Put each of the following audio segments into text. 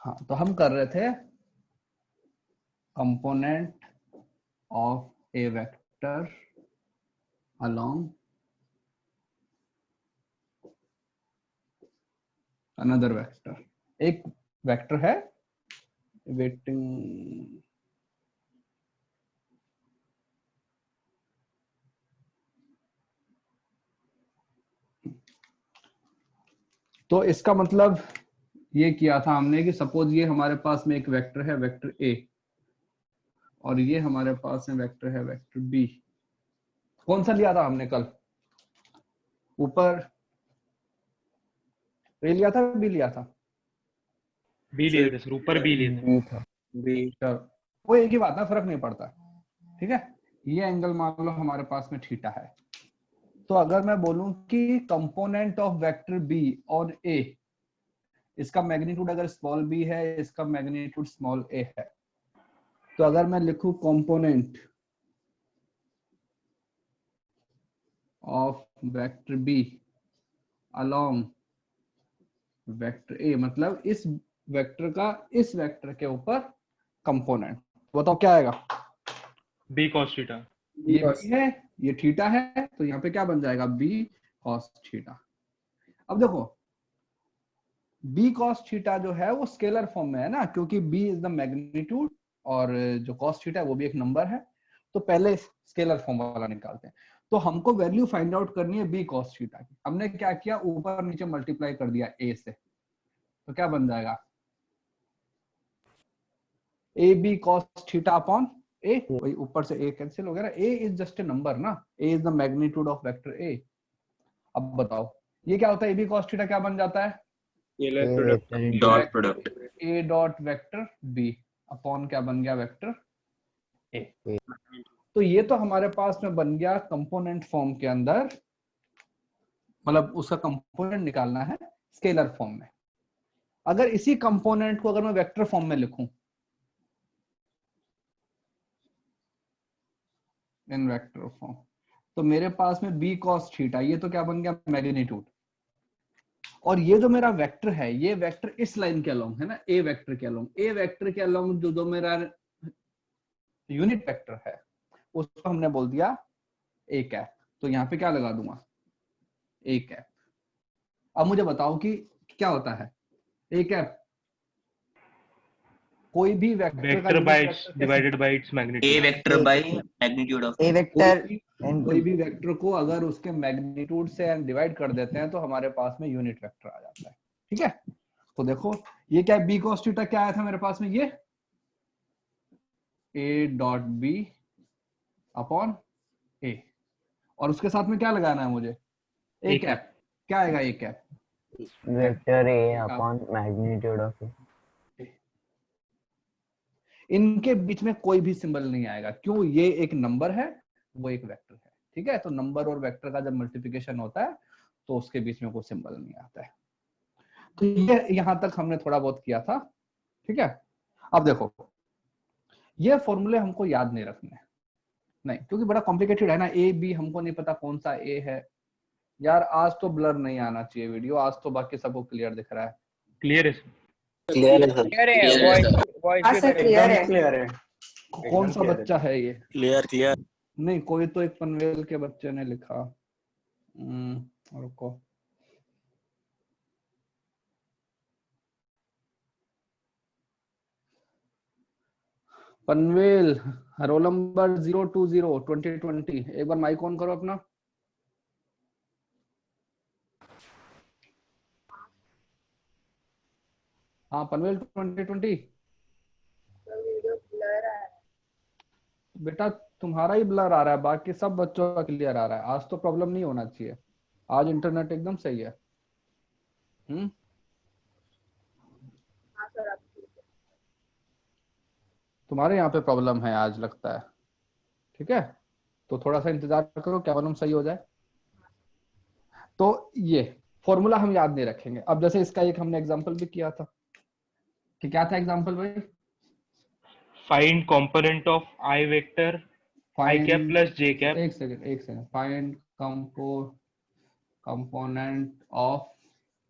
हाँ, तो हम कर रहे थे component of A vector along another vector. एक वेक्टर है वेटिंग, तो इसका मतलब ये किया था हमने कि सपोज ये हमारे पास में एक वेक्टर है वेक्टर ए, और ये हमारे पास में वेक्टर है वेक्टर बी। कौन सा लिया था हमने कल? ऊपर ए लिया था, बी लिया था? बी लिए थे सर, ऊपर बी लिए थे। बी था। बी। चलो वो एक ही बात है, फर्क नहीं पड़ता। ठीक है, ये एंगल मान लो हमारे पास में थीटा है। तो अगर मैं बोलूं कि component of vector B on A, इसका मैग्नीट्यूड अगर स्मॉल बी है, इसका मैग्नीट्यूड स्मॉल ए है, तो अगर मैं लिखूं component of vector B along vector A, मतलब इस वेक्टर का इस वेक्टर के ऊपर कंपोनेंट, बताओ क्या आएगा? B cos theta. ये बी है, ये थीटा है, तो यहाँ पे क्या बन जाएगा? B cos theta. अब देखो बी कॉस थीटा जो है वो स्केलर फॉर्म में है ना, क्योंकि बी इज द मैग्नीट्यूड और जो कॉस थीटा है वो भी एक नंबर है। तो पहले स्केलर फॉर्म वाला निकालते हैं। तो हमको वैल्यू फाइंड आउट करनी है बी कॉस थीटा की। हमने क्या किया, ऊपर नीचे मल्टीप्लाई कर दिया ए से, तो क्या बन जाएगा? A B cos theta upon A, वही ऊपर से ए कैंसिल हो गया ना, A is just a number ना, A is the magnitude of vector A. अब बताओ ये क्या होता है? ए बी कॉस थीटा क्या बन जाता है? Dot product A dot vector B upon क्या बन गया? Vector A. तो ये तो हमारे पास में बन गया कंपोनेंट फॉर्म के अंदर, मतलब उसका कंपोनेंट निकालना है स्केलर फॉर्म में। अगर इसी कंपोनेंट को अगर मैं वेक्टर फॉर्म में लिखूं, इन वेक्टर फॉर्म, तो मेरे पास में बी कॉस थीटा, ये तो क्या बन गया? मैग्नीट्यूड। और ये जो मेरा वेक्टर है, ये वेक्टर इस लाइन के अलोंग है ना, ए वेक्टर के अलोंग, ए वेक्टर के अलोंग जो मेरा यूनिट वेक्टर है उसको हमने बोल दिया ए कैप। तो यहाँ पे क्या लगा दूंगा? A cap. अब मुझे बताओ कि क्या होता है ए कैप? कोई भी वेक्टर का vector unit by vector divided by it's a magnitude. Vector by magnitude of A vector कोई भी वेक्टर को अगर उसके मैग्नीट्यूड से डिवाइड कर देते हैं तो हमारे पास में यूनिट वेक्टर आ जाता है। ठीक है, तो देखो ये क्या है? बी कॉस थीटा क्या आया था मेरे पास में? ये A dot B upon A, और उसके साथ में क्या लगाना है मुझे? A cap. क्या आएगा A cap? Vector A upon magnitude of A. इनके बीच में कोई भी सिंबल नहीं आएगा, क्यों? ये एक नंबर है, वो एक वेक्टर है। ठीक है, तो नंबर और वेक्टर का जब मल्टीप्लिकेशन होता है तो उसके बीच में कोई सिंबल नहीं आता है। तो ये यहां तक हमने थोड़ा बहुत किया था। ठीक है, अब देखो ये फॉर्मूले हमको याद नहीं रखने, नहीं, क्योंकि बड़ा कॉम्प्लिकेटेड है ना। ए बी हमको नहीं पता कौन सा ए है। यार आज तो ब्लर नहीं आना चाहिए वीडियो, आज तो बाकी सबको क्लियर दिख रहा है। क्लियर है सर। क्लियर है सर। क्लियर है, वॉइस भी क्लियर है। कौन सा बच्चा है ये? क्लियर नहीं, कोई तो एक पनवेल के बच्चे ने लिखा। रुको, पनवेल रोल नंबर 020 2020, एक बार माइक ऑन करो अपना। हाँ पनवेल 2020। बेटा तुम्हारा ही ब्लर आ रहा है, बाकी सब बच्चों का क्लियर आ रहा है। आज तो प्रॉब्लम नहीं होना चाहिए, आज इंटरनेट एकदम सही है। तुम्हारे यहाँ पे प्रॉब्लम है आज लगता है। ठीक है, तो थोड़ा सा इंतजार करो, क्या मालूम सही हो जाए। तो ये फॉर्मूला हम याद नहीं रखेंगे। अब जैसे इसका एक हमने एग्जांपल भी किया था, कि क्या था एग्जांपल भाई? Find component of I vector I cap plus J cap. एक second. Find component of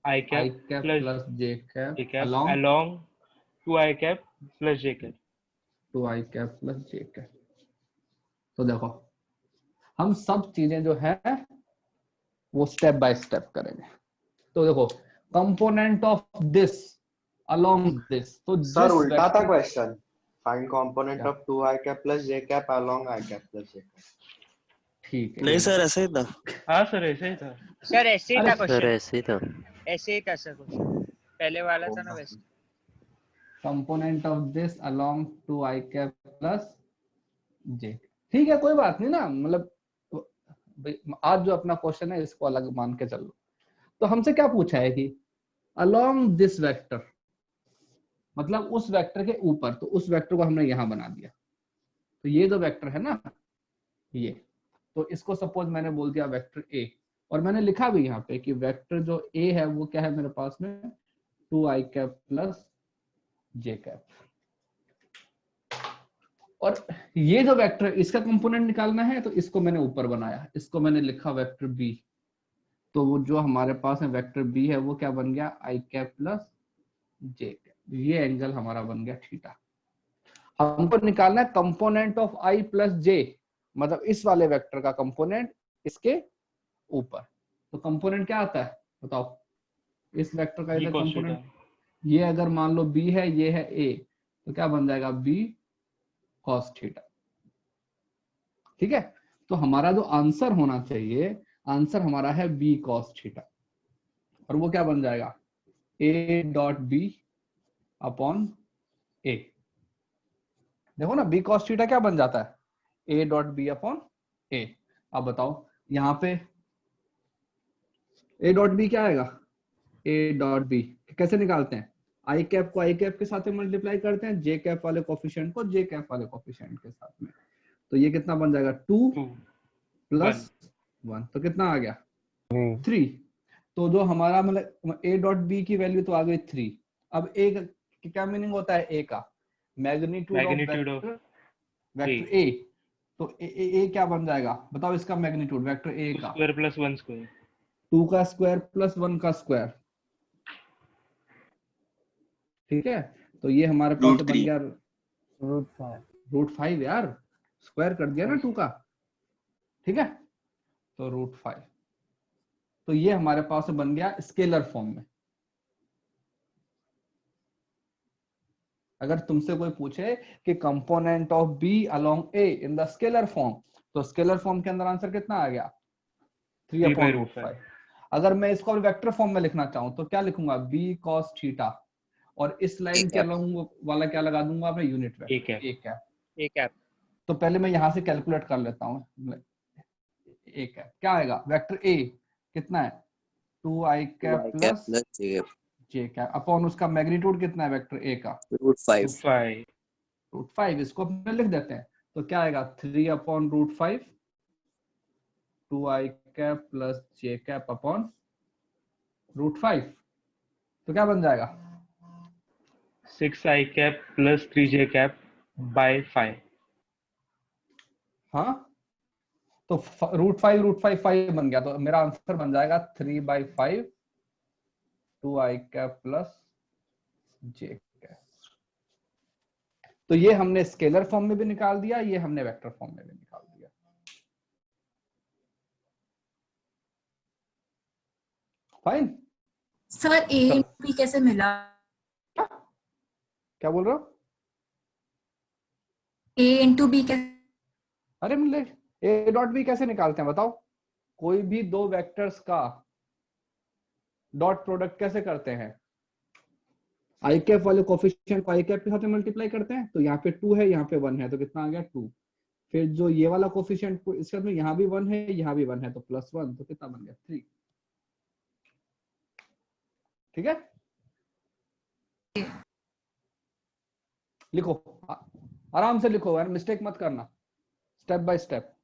I I cap cap plus plus J J cap cap along along 2i cap plus j cap. 2i cap plus J cap. तो देखो हम सब चीजें जो है वो step by step करेंगे। तो देखो component of this along this, तो सर जिस उल्टा था वेक्टर क्वेश्चन, फाइंड कंपोनेंट क्या of 2i cap plus j cap along i cap plus j cap। ठीक है नहीं सर ऐसा ही था। हाँ सर ऐसा ही था। सर ऐसे ही अरे था सर क्वेश्चन, ऐसे ही था। ऐसे ही था सर क्वेश्चन, पहले वाला था ना वैसे। Component of this along 2i cap plus J. ठीक है कोई बात नहीं ना, मतलब आज जो अपना क्वेश्चन है इसको अलग मान के चलो। तो हमसे क्या पूछा है कि अलोंग दिस वेक्टर, मतलब उस वेक्टर के ऊपर, तो उस वेक्टर को हमने यहां बना दिया। तो ये जो वेक्टर है ना ये, तो इसको सपोज मैंने बोल दिया वेक्टर ए, और मैंने लिखा भी यहाँ पे कि वेक्टर जो ए है वो क्या है मेरे पास में 2i cap plus J cap. और ये जो वेक्टर इसका कंपोनेंट निकालना है तो इसको मैंने ऊपर बनाया, इसको मैंने लिखा वेक्टर बी। तो वो जो हमारे पास है वेक्टर बी है वो क्या बन गया आई कैप प्लस जे कैप। ये एंगल हमारा बन गया थीटा। हमको निकालना है कंपोनेंट ऑफ आई प्लस जे, मतलब इस वाले वेक्टर का कंपोनेंट इसके ऊपर। तो कंपोनेंट क्या आता है बताओ, इस वेक्टर का इधर कंपोनेंट, ये अगर मान लो बी है ये है ए, तो क्या बन जाएगा बी कॉस थीटा। ठीक है, तो हमारा जो आंसर होना चाहिए, आंसर हमारा है बी कॉस थीटा, और वो क्या बन जाएगा ए डॉट बी अपॉन ए। देखो ना बी कॉस थीटा क्या बन जाता है ए डॉट बी अपॉन ए। अब बताओ यहाँ पे ए डॉट बी क्या आएगा, ए डॉट बी कैसे निकालते हैं, आई कैप को आई कैप के साथ मल्टीप्लाई करते हैं, जे कैप वाले कोफिशिएंट को जे कैप वाले कोफिशिएंट के साथ में। तो ये कितना बन जाएगा 2 प्लस 1, तो कितना आ गया 3। तो जो हमारा मतलब ए डॉट बी की वैल्यू तो आ गई 3। अब ए का क्या मीनिंग होता है ए का, मैग्नीट्यूड ऑफ वेक्टर ए। तो ए क्या बन जाएगा बताओ, इसका मैग्नीट्यूड वेक्टर ए का स्क्वायर प्लस 1 स्क्वायर, 2 का स्क्वायर प्लस 1 का स्क्वायर। ठीक है, तो ये हमारे पास बन गया √5 यार, स्क्वायर कर दिया ना 2 का। ठीक है, तो √5, तो ये हमारे पास बन गया स्केलर फॉर्म में। अगर तुमसे कोई पूछे कि component of B along A in the scalar form, तो स्केलर फॉर्म के अंदर आंसर कितना आ गया 3/√5। अगर मैं इसको वेक्टर फॉर्म में लिखना चाहूं तो क्या लिखूंगा बी कॉस थीटा, और इस लाइन के अलोंग वाला क्या लगा दूंगा मैं यूनिट वेक्टर ए कैप। तो पहले मैं यहां से कैलकुलेट कर लेता हूं ए कैप क्या आएगा, वेक्टर ए कितना है 2i cap plus J cap upon उसका मैग्नीट्यूड कितना है वेक्टर ए का √5। इसको अपने लिख देते हैं, तो क्या आएगा 3/√5 2i cap plus J cap upon √5। तो क्या बन जाएगा 6i cap plus 3j cap by 5। हाँ, तो √5 बन गया, तो मेरा आंसर बन जाएगा 3/5 2i cap plus J cap. तो ये हमने स्केलर फॉर्म में भी निकाल दिया, ये हमने वेक्टर फॉर्म में भी निकाल दिया। फाइन सर ए बी कैसे मिला, क्या बोल रहे हो, ए इंटू बी कैसे? अरे मतलब ए डॉट बी कैसे निकालते हैं बताओ, कोई भी दो वेक्टर्स का डॉट प्रोडक्ट कैसे करते हैं, आई कैप वाले कोफिशिएंट को आई कैप के साथ मल्टीप्लाई करते हैं। तो यहाँ पे 2 है यहाँ पे 1 है, तो कितना आ गया 2। फिर जो ये वाला कोफिशिएंट को इसके में यहाँ भी 1 है यहाँ भी 1 है, तो +1, तो कितना बन गया 3। ठीक है, लिखो आराम से लिखो यार, मिस्टेक मत करना, step by step.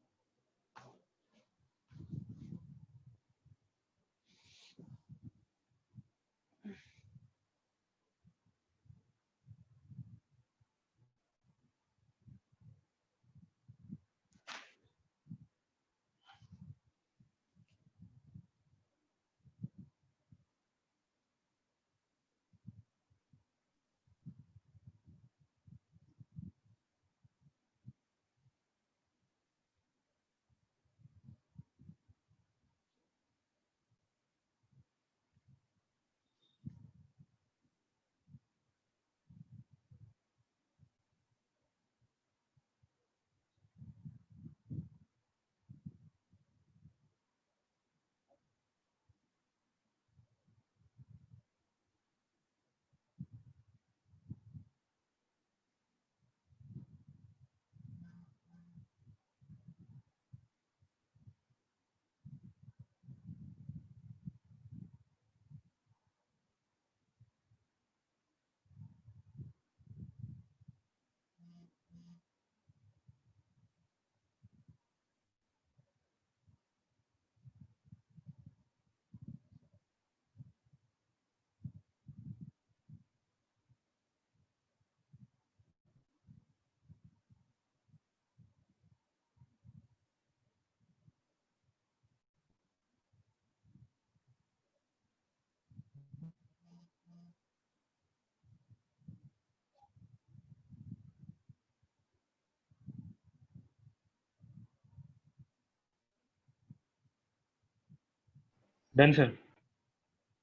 Done sir.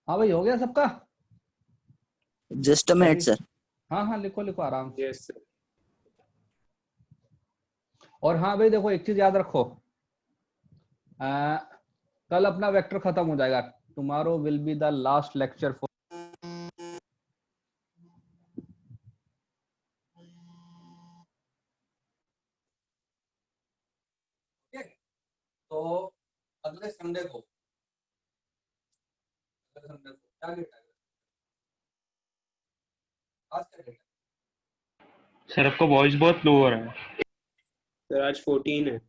हाँ भाई, हो गया सबका? Just a minute, sir. हाँ हाँ, लिखो लिखो आराम से। Yes, sir. और हाँ भाई देखो, एक चीज याद रखो, कल अपना वेक्टर खत्म हो जाएगा। Tomorrow will be the last lecture for, तो अगले संडे को क्या डेट है? आज क्या डेट है? सर आपका वॉइस बहुत लो हो रहा है। Sir, आज 14 है।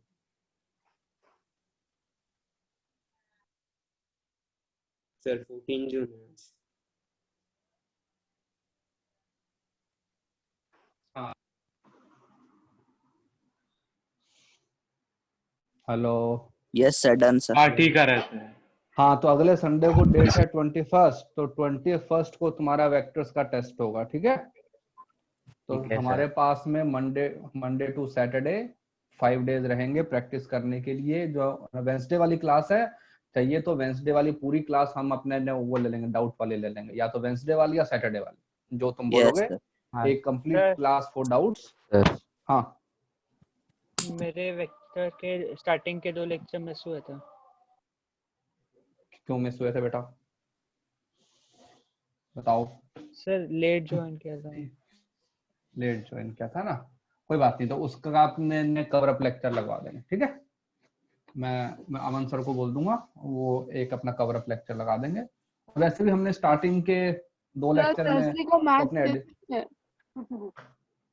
Sir, 14 जून है आज। Hello. Yes, sir. Done, sir. हाँ ठीक है रहता है। हाँ, तो अगले संडे को डेट है 21, तो 21 को तुम्हारा वेक्टर्स का टेस्ट होगा, ठीक है? तो ठीक है, हमारे सर। पास में मंडे टू सैटरडे 5 डेज रहेंगे प्रैक्टिस करने के लिए। जो वेंसडे वाली क्लास है, चाहिए तो वेंसडे वाली पूरी क्लास हम अपने वो ले लेंगे, डाउट वाली ले लेंगे, या तो वेंसडे वाली या सैटरडे वाली, जो तुम Yes, बोलोगे। sir. हाँ एक complete sir class for doubts. Sir. हाँ, मेरे वेक्टर के स्टार्टिंग के 2 लेक्चर मिस हुए थे। क्यों मिस हुए थे बेटा? बताओ। सर लेट ज्वाइन किया था। लेट ज्वाइन किया था ना, कोई बात नहीं, तो उसका आपने कवर अप लेक्चर लगवा देंगे, ठीक है? मैं अमन सर को बोल दूंगा, वो एक अपना कवर अप लेक्चर लगा देंगे। वैसे भी हमने स्टार्टिंग के 2 लेक्चर में थर्सडे को तो मैथ्स अपने टेस्ट है।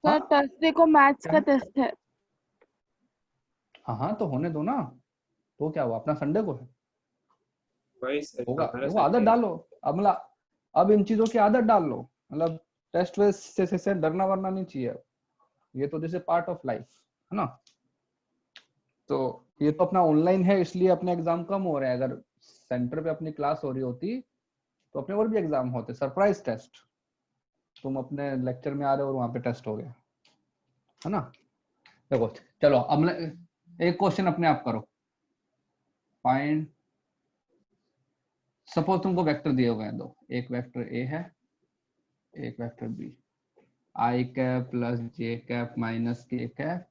हाँ सर थर्सडे को मैथ्स क्या का है? टेस्ट है। हाँ हाँ, तो होने दो ना, तो क्या हुआ, अपना संडे को है, वही सर, होगा। हमारा देखो आदत संडे। डालो, अब अब इन चीजों की आदत डाल लो। मतलब टेस्ट वेस्ट से डरना वरना नहीं चाहिए, ये तो जैसे पार्ट ऑफ लाइफ है ना। तो ये तो अपना ऑनलाइन है, इसलिए अपने एग्जाम कम हो रहे हैं। अगर सेंटर पे अपनी क्लास हो रही होती तो अपने और भी एग्जाम होते, सरप्राइज टेस्ट। तुम अपने लेक्चर में आ रहे हो और वहां पे टेस्ट हो गया, है ना। देखो चलो, अब एक क्वेश्चन अपने आप करो। फाइंड, सपोज तुमको वेक्टर दिए हुए हैं दो, एक वेक्टर ए है, एक vector B. I cap plus J cap minus K cap,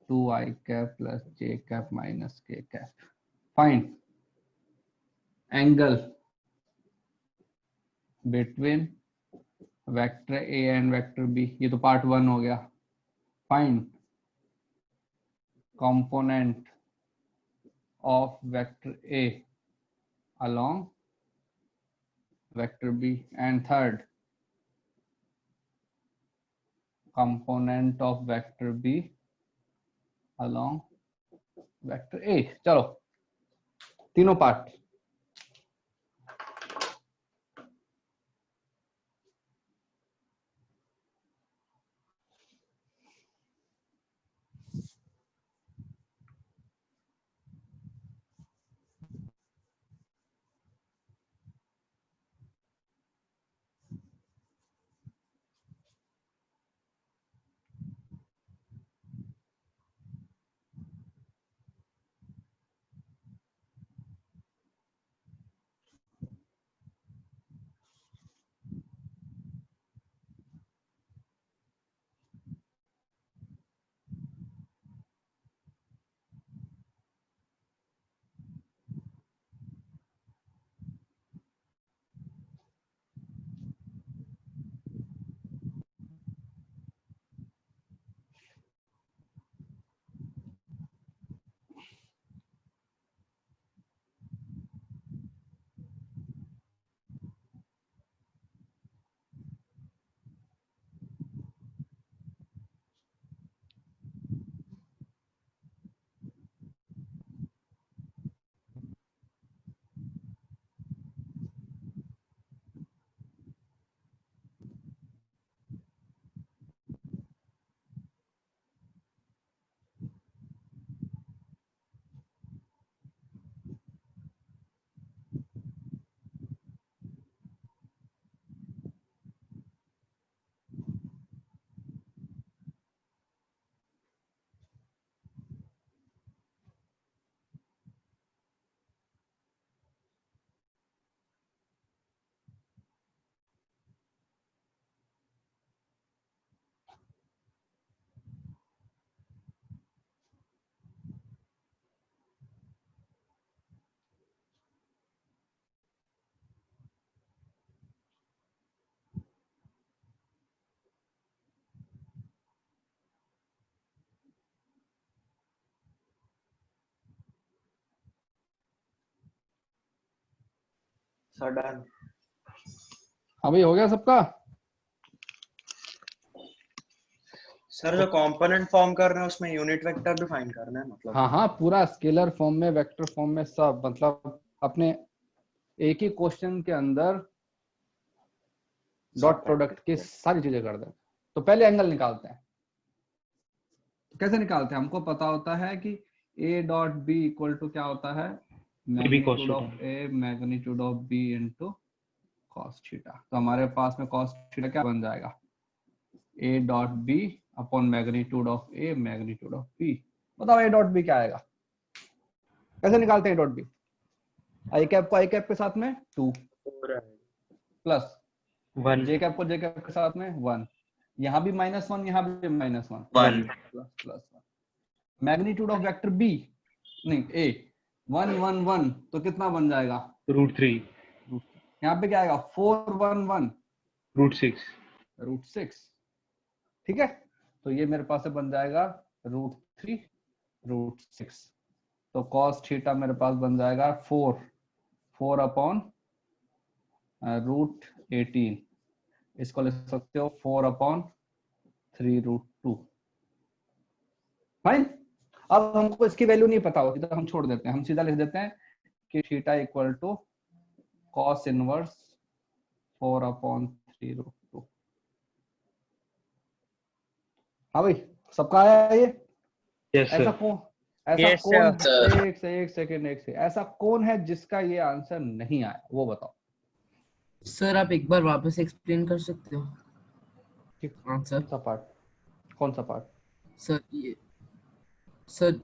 2i cap plus J cap minus K cap. Find angle between vector A and vector B, ये तो पार्ट 1 हो गया। Find component of vector A along vector b, and third component of vector b along vector a। चलो तीनों part. Sir done. अभी हो गया सबका? सर जो कंपोनेंट फॉर्म कर रहे हैं उसमें यूनिट वेक्टर भी फाइंड करना है मतलब? हाँ हाँ, पूरा स्केलर फॉर्म में, वेक्टर फॉर्म में, सब मतलब अपने एक ही क्वेश्चन के अंदर डॉट प्रोडक्ट की सारी चीजें कर दें। तो पहले एंगल निकालते हैं। तो कैसे निकालते हैं? हमको पता होता है कि a dot B equal to क्या होता है, magnitude of a magnitude of b into cos theta. तो हमारे पास में cos थीटा क्या बन जाएगा, a dot b upon magnitude of a magnitude of b। बताओ a डॉट b क्या आएगा? कैसे निकालते हैं a dot b? I cap को आई कैप के साथ में 2 प्लस 1 जे कैप को जे कैप के साथ में 1, यहाँ भी -1, यहाँ भी -1, 1 plus plus 1। Magnitude of vector B नहीं ए 1 1 1, तो कितना बन जाएगा, √3 यहाँ पे क्या आएगा 4 1 1 √6 √6। ठीक है, तो ये मेरे पास से बन जाएगा √3 √6। तो cos थीटा मेरे पास बन जाएगा 4 अपॉन √18। इसको लिख सकते हो 4 अपॉन 3√2। फाइन। अब हमको इसकी वैल्यू नहीं पता होती तो हम छोड़ देते हैं, हम सीधा लिख देते हैं कि theta equal to cos inverse 4 upon 3√2। हाँ भाई, सबका आया है ये? यस ऐसा सर। कौन, ऐसा Yes, कौन, sir. एक सेकंड, ऐसा कौन है जिसका ये आंसर नहीं आया, वो बताओ। सर आप एक बार वापस एक्सप्लेन कर सकते हो आंसर? कौन सा पार्ट? सर ये सर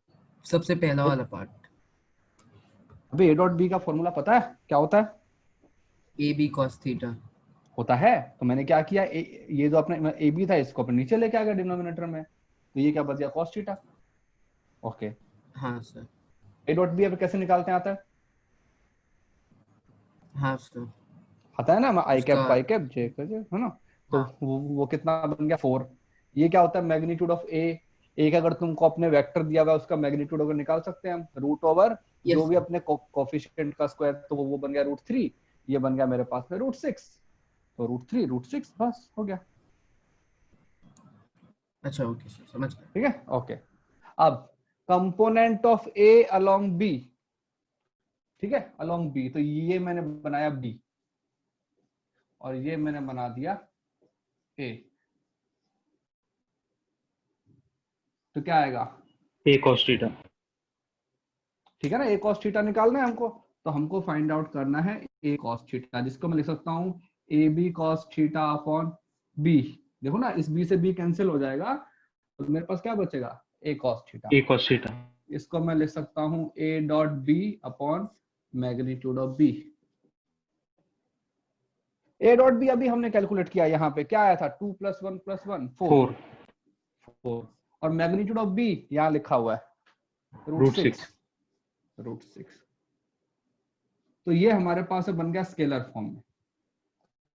सबसे पहला वाला पार्ट, अभी a डॉट बी का फॉर्मूला पता है क्या होता है? A B cos theta. होता है। तो मैंने क्या किया, ये जो अपने ए बी था इसको अपने नीचे लेके आ गया डिनोमिनेटर में, तो ये क्या बच गया cos थीटा। ओके, हाँ सर। a डॉट बी अब कैसे निकालते हैं, आता है? हाँ सर। आता है ना, आई कैप उसका- आई कैप जे है ना। तो हाँ। वो कितना बन गया 4। ये क्या होता है, मैग्नीट्यूड ऑफ ए। एक अगर तुमको अपने वेक्टर दिया हुआ है उसका मैग्नीट्यूड अगर निकाल सकते हैं हम, रूट ओवर Yes, जो भी sir. अपने कोफिशिएंट का स्क्वायर, तो वो बन गया √3। ये बन गया मेरे पास में √6। तो √3 √6, बस हो गया। अच्छा ओके सर, समझ गया। ठीक है, ओके। अब component of A along B, ठीक है, अलोंग बी, तो ये मैंने बनाया बी और ये मैंने बना दिया ए, तो क्या आएगा, a cos थीटा। ठीक है ना। ए cos थीटा निकालना है हमको, तो हमको फाइंड आउट करना है ए cos थीटा, जिसको मैं लिख सकता हूँ A B cos theta upon B. देखो ना, इस बी से बी कैंसिल हो जाएगा, तो मेरे पास क्या बचेगा, A cos theta. a cos theta. इसको मैं लिख सकता हूँ A dot B upon magnitude of B. A dot B अभी हमने कैलकुलेट किया, यहाँ पे क्या आया था, 2 + 1 + 1 4 और मैग्नीट्यूड ऑफ बी यहाँ लिखा हुआ है √6। तो ये हमारे पास बन गया स्केलर फॉर्म में।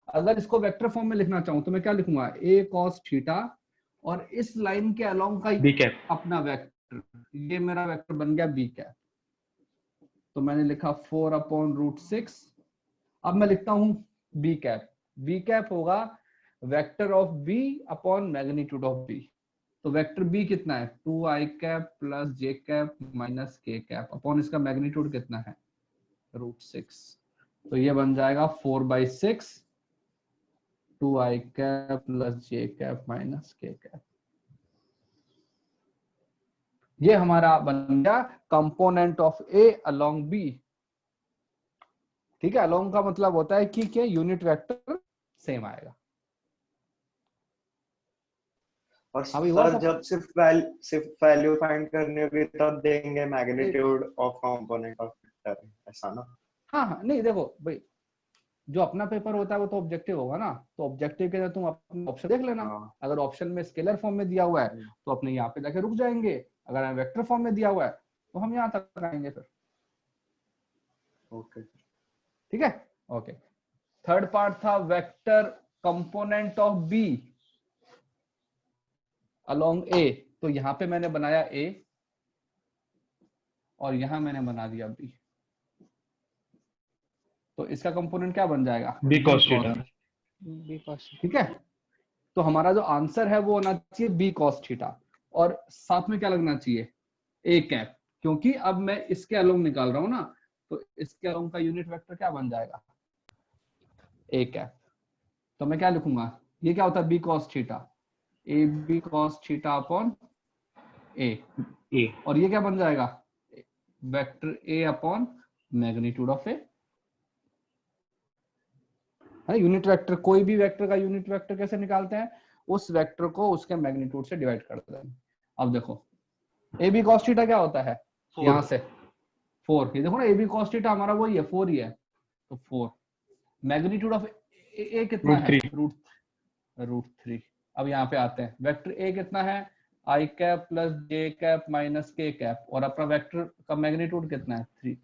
अगर इसको वेक्टर फॉर्म में लिखना चाहूं तो मैं क्या लिखूंगा, ए cos थीटा और इस लाइन के अलोंग का b कैप। अपना वेक्टर, ये मेरा वेक्टर बन गया बी कैप। तो मैंने लिखा 4 अपॉन √6। अब मैं लिखता हूं बी कैप। बी कैप होगा vector of B upon magnitude of B. तो वेक्टर बी कितना है, 2i cap plus J cap minus K cap upon इसका मैग्नीट्यूड कितना है, √6। तो ये बन जाएगा 4/6 2i cap plus J cap minus K cap. ये हमारा बन गया component of A along B. ठीक है, अलोंग का मतलब होता है कि क्या यूनिट वेक्टर सेम आएगा। और अभी हुआ सर जब सिर्फ वैल्यू फाइंड करनी होगी तब देंगे magnitude of component of vector, ऐसा ना? हाँ, नहीं देखो भाई, जो अपना पेपर होता है वो तो ऑब्जेक्टिव होगा ना, तो ऑब्जेक्टिव के लिए तुम अपना ऑप्शन देख लेना। अगर ऑप्शन में स्केलर फॉर्म में दिया हुआ है तो अपने यहाँ पे जाके रुक जाएंगे, अगर वेक्टर फॉर्म में दिया हुआ है तो हम यहाँ तक आएंगे फिर। ओके, ठीक है, ओके। थर्ड पार्ट था vector component of B along A. तो यहाँ पे मैंने बनाया ए और यहां मैंने बना दिया बी। तो इसका कंपोनेंट क्या बन जाएगा, b cos theta. B cos. ठीक है। तो हमारा जो आंसर है वो होना चाहिए बी कॉस थीटा, और साथ में क्या लगना चाहिए, ए कैप, क्योंकि अब मैं इसके अलोंग निकाल रहा हूं ना, तो इसके अलोंग का यूनिट वेक्टर क्या बन जाएगा, ए कैप। तो मैं क्या लिखूंगा, ये क्या होता है B cos theta, A B cos theta upon A, और ये क्या बन जाएगा, vector A upon magnitude of A, है यूनिट वेक्टर। कोई भी वेक्टर का यूनिट वेक्टर कैसे निकालते हैं, उस वेक्टर को उसके मैग्नीट्यूड से डिवाइड कर देते हैं। अब देखो ए बी कॉस थीटा क्या होता है, यहां से 4, ये देखो ना ए बी कॉस थीटा हमारा वही है 4 ही है, तो 4 मैग्नीट्यूड ऑफ ए कितना है, रूट 3। अब यहाँ पे आते हैं, वेक्टर ए कितना है, आई cap plus J cap minus K cap, और अपना वेक्टर का मैग्नीट्यूड कितना है 3,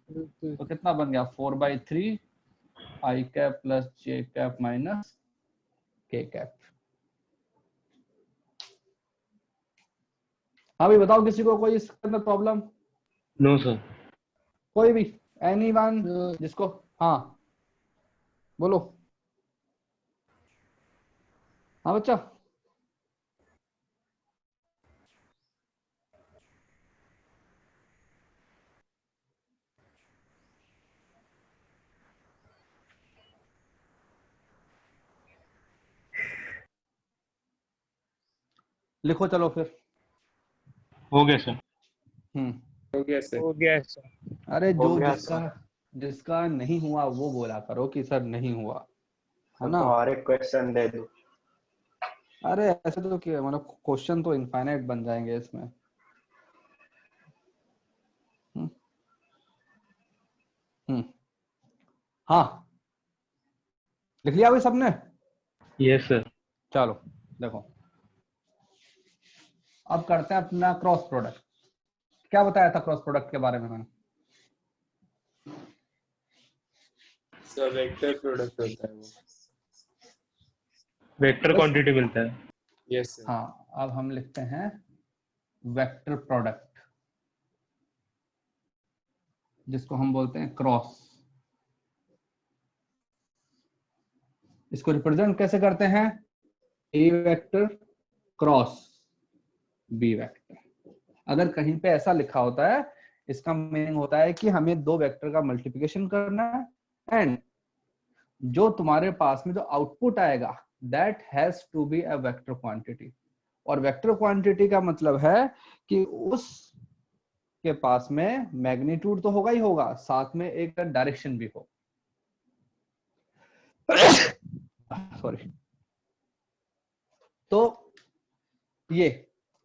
तो कितना बन गया 4/3 आई cap plus J cap minus K cap. हाँ भाई बताओ, किसी को कोई इसके अंदर प्रॉब्लम? No sir. कोई भी, एनीवन जिसको, हाँ बोलो। हाँ बच्चा, लिखो चलो फिर। हो गया सर। हो गया सर। हो गया सर। अरे हो जो गया जिसका नहीं हुआ वो बोला करो कि सर नहीं हुआ, है तो ना। और एक क्वेश्चन दे दो। अरे ऐसे तो क्या, मतलब क्वेश्चन तो इनफाइनाइट बन जाएंगे इसमें। हाँ लिख लिया भाई सबने? Yes sir. चलो देखो, अब करते हैं अपना क्रॉस प्रोडक्ट। क्या बताया था क्रॉस प्रोडक्ट के बारे में मैंने? सर वेक्टर प्रोडक्ट होता है वो। वेक्टर क्वांटिटी मिलता है। Yes sir. हाँ अब हम लिखते हैं वेक्टर प्रोडक्ट, जिसको हम बोलते हैं क्रॉस। इसको रिप्रेजेंट कैसे करते हैं, ए वेक्टर क्रॉस बी वेक्टर। अगर कहीं पे ऐसा लिखा होता है, इसका मीनिंग होता है कि हमें दो वेक्टर का मल्टीप्लिकेशन करना है, एंड जो तुम्हारे पास में जो आउटपुट आएगा that has to be a vector quantity. और वेक्टर क्वांटिटी का मतलब है कि उस के पास में मैग्नीट्यूड तो होगा ही होगा, साथ में एक डायरेक्शन भी हो। सॉरी। तो ये,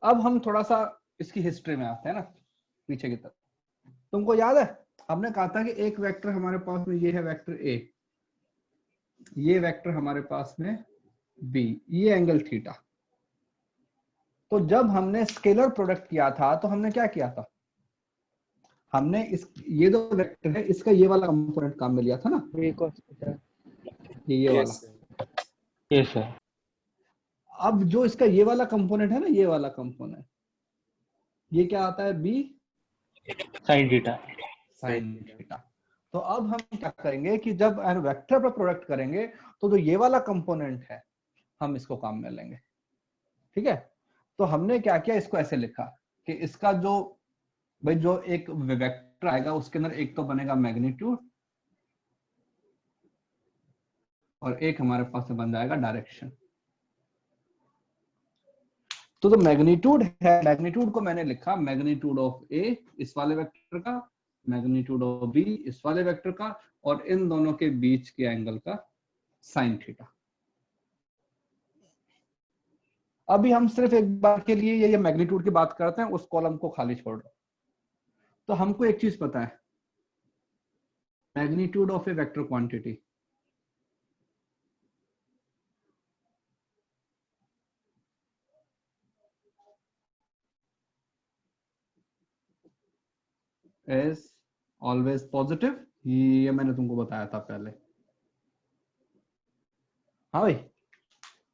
अब हम थोड़ा सा इसकी हिस्ट्री में आते हैं ना, पीछे की तरफ। तुमको याद है हमने कहा था कि एक वेक्टर हमारे पास में ये है वेक्टर ए, ये वेक्टर हमारे पास में बी, ये एंगल थीटा। तो जब हमने स्केलर प्रोडक्ट किया था तो हमने क्या किया था, हमने इस ये दो वेक्टर है, इसका ये वाला कंपोनेंट काम में लिया था ना, बी कॉस थीटा, ये वाला। Yes sir. अब जो इसका ये वाला कंपोनेंट है ना, ये वाला कंपोनेंट, ये क्या आता है B sine theta. Sine theta. तो अब हम क्या करेंगे कि जब वेक्टर पर प्रोडक्ट करेंगे तो जो ये वाला कंपोनेंट है हम इसको काम में लेंगे, ठीक है। तो हमने क्या किया, इसको ऐसे लिखा कि इसका जो भाई जो एक वेक्टर आएगा उसके अंदर एक तो बनेगा मैग्नीट्यूड और एक हमारे पास से बन जाएगा डायरेक्शन। तो जो मैग्नीट्यूड है, मैग्नीट्यूड को मैंने लिखा मैग्नीट्यूड ऑफ ए इस वाले वेक्टर का, मैग्नीट्यूड ऑफ बी इस वाले वेक्टर का, और इन दोनों के बीच के एंगल का साइन थीटा। अभी हम सिर्फ एक बार के लिए ये मैग्नीट्यूड की बात करते हैं, उस कॉलम को खाली छोड़ दो। तो हमको एक चीज पता है, magnitude of A vector quantity is always positive. ये मैंने तुमको बताया था पहले। हाँ भाई,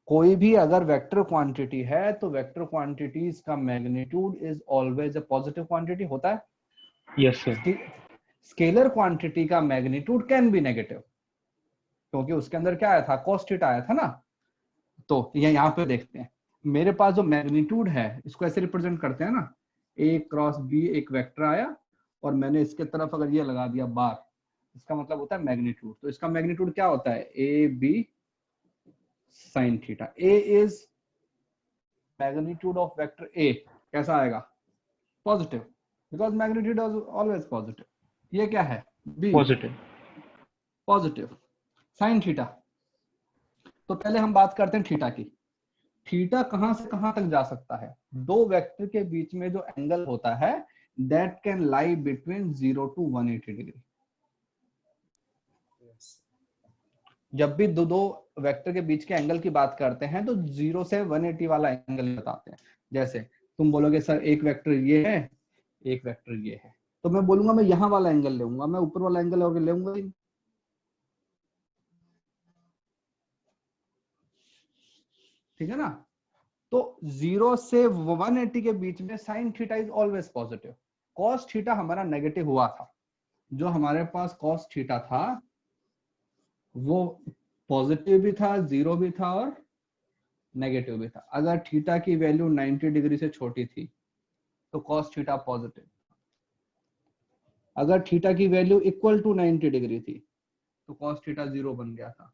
कोई भी अगर वेक्टर क्वांटिटी है तो वेक्टर क्वांटिटीज का magnitude is always a positive quantity होता है। Yes sir. स्केलर क्वांटिटी का मैग्नीट्यूड कैन बी नेगेटिव, क्योंकि उसके अंदर क्या आया था, cos थीटा आया था ना। तो ये यहाँ पे देखते हैं, मेरे पास जो मैग्नीट्यूड है इसको ऐसे रिप्रेजेंट करते हैं ना, a क्रॉस b एक वेक्टर आया और मैंने इसके तरफ अगर ये लगा दिया बार, इसका मतलब होता है मैग्नीट्यूड। तो इसका मैग्नीट्यूड क्या होता है, A B sine theta. A is magnitude of vector A, कैसा आएगा, positive, because magnitude is always positive. ये क्या है, B positive. Positive sine theta. तो पहले हम बात करते हैं थीटा की। थीटा कहां से कहां तक जा सकता है, दो वेक्टर के बीच में जो एंगल होता है that can lie between 0 to 180 degree. जब भी दो वेक्टर के बीच के एंगल की बात करते हैं तो 0 से 180 वाला एंगल बताते हैं। जैसे तुम बोलोगे सर एक वेक्टर ये है, एक वेक्टर ये है, तो मैं बोलूंगा मैं यहाँ वाला एंगल लूंगा, मैं ऊपर वाला एंगल लूंगा ही। ठीक है ना। तो 0 से 180 के बीच में sine theta is always positive. Cos theta हमारा नेगेटिव हुआ था, जो हमारे पास कॉस थीटा था वो पॉजिटिव भी था, 0 भी था और नेगेटिव भी था। अगर थीटा की वैल्यू 90 डिग्री से छोटी थी तो कॉस थीटा पॉजिटिव। अगर थीटा की वैल्यू इक्वल टू 90 डिग्री थी तो कॉस थीटा 0 बन गया था।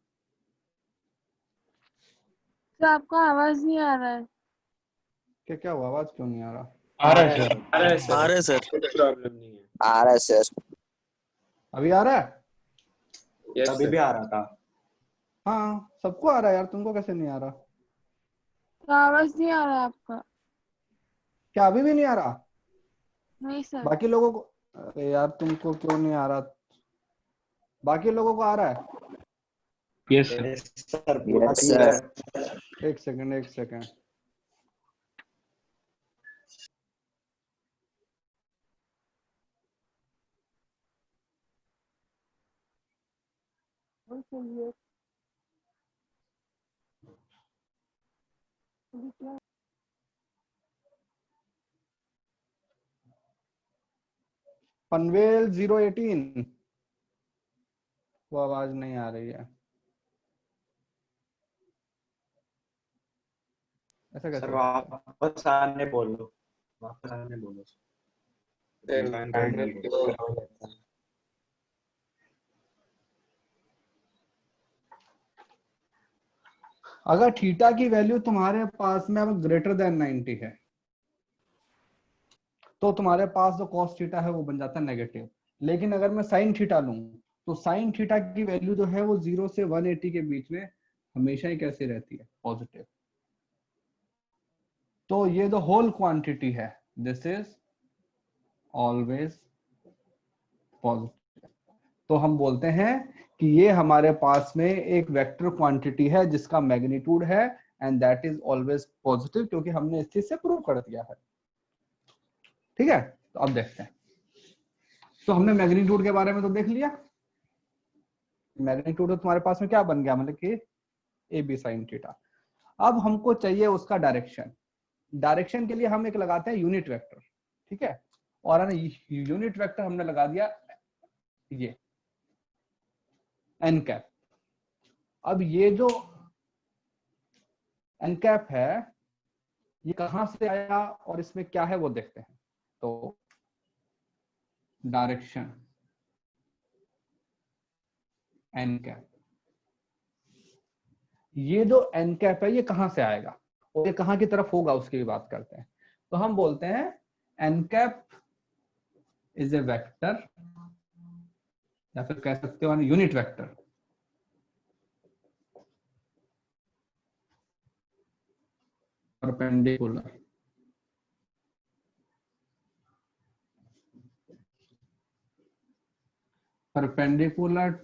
तो आपका आवाज नहीं आ रहा है। क्या हुआ, आवाज क्यों नहीं आ रहा? आ रहा है सर। आ रहा है सर, आ रहा है सर, कोई प्रॉब्लम नहीं है। आ रहा है सर। अभी आ रहा है? यस अभी भी आ रहा था। हाँ सबको आ रहा है यार, तुमको कैसे नहीं आ रहा? तो आवाज नहीं आ रहा है आपका। क्या अभी भी नहीं आ रहा? नहीं सर। बाकी लोगों को, अरे यार तुमको क्यों नहीं आ रहा? बाकी लोगों को आ रहा है? Yes sir. यस सर, पूरा यस क्लियर है। सर। एक सेकंड। पनवेल 018, वो आवाज नहीं आ रही है, ऐसा कैसे सर हो सकता है? वापस आने बोलो, वापस आने बोलो। ज्वाइन करने बोलो। अगर थीटा की वैल्यू तुम्हारे पास में अब ग्रेटर देन 90 है तो तुम्हारे पास जो कॉस थीटा है वो बन जाता है नेगेटिव। लेकिन अगर मैं साइन थीटा लूं तो साइन थीटा की वैल्यू जो है वो 0 से 180 के बीच में हमेशा ही कैसी रहती है, पॉजिटिव। तो ये जो होल क्वांटिटी है दिस इज ऑलवेज पॉजिटिव। तो हम बोलते हैं कि ये हमारे पास में एक वेक्टर क्वांटिटी है जिसका मैग्नीट्यूड है and that is always positive, क्योंकि हमने इस चीज से प्रूव कर दिया है। ठीक है, तो अब देखते हैं। तो हमने मैग्नीट्यूड के बारे में तो देख लिया। मैग्नीट्यूड तो तुम्हारे पास में क्या बन गया, मतलब कि ए बी साइन थीटा। अब हमको चाहिए उसका डायरेक्शन। डायरेक्शन के लिए हम एक लगाते हैं यूनिट वेक्टर, ठीक है। और यूनिट वेक्टर हमने लगा दिया ये एन कैप। अब ये जो एन कैप है ये कहां से आया और इसमें क्या है वो देखते हैं। तो डायरेक्शन एन कैप, ये जो एन कैप है ये कहां से आएगा और ये कहां की तरफ होगा उसकी भी बात करते हैं। तो हम बोलते हैं N cap is a vector, या फिर कह सकते हो unit vector perpendicular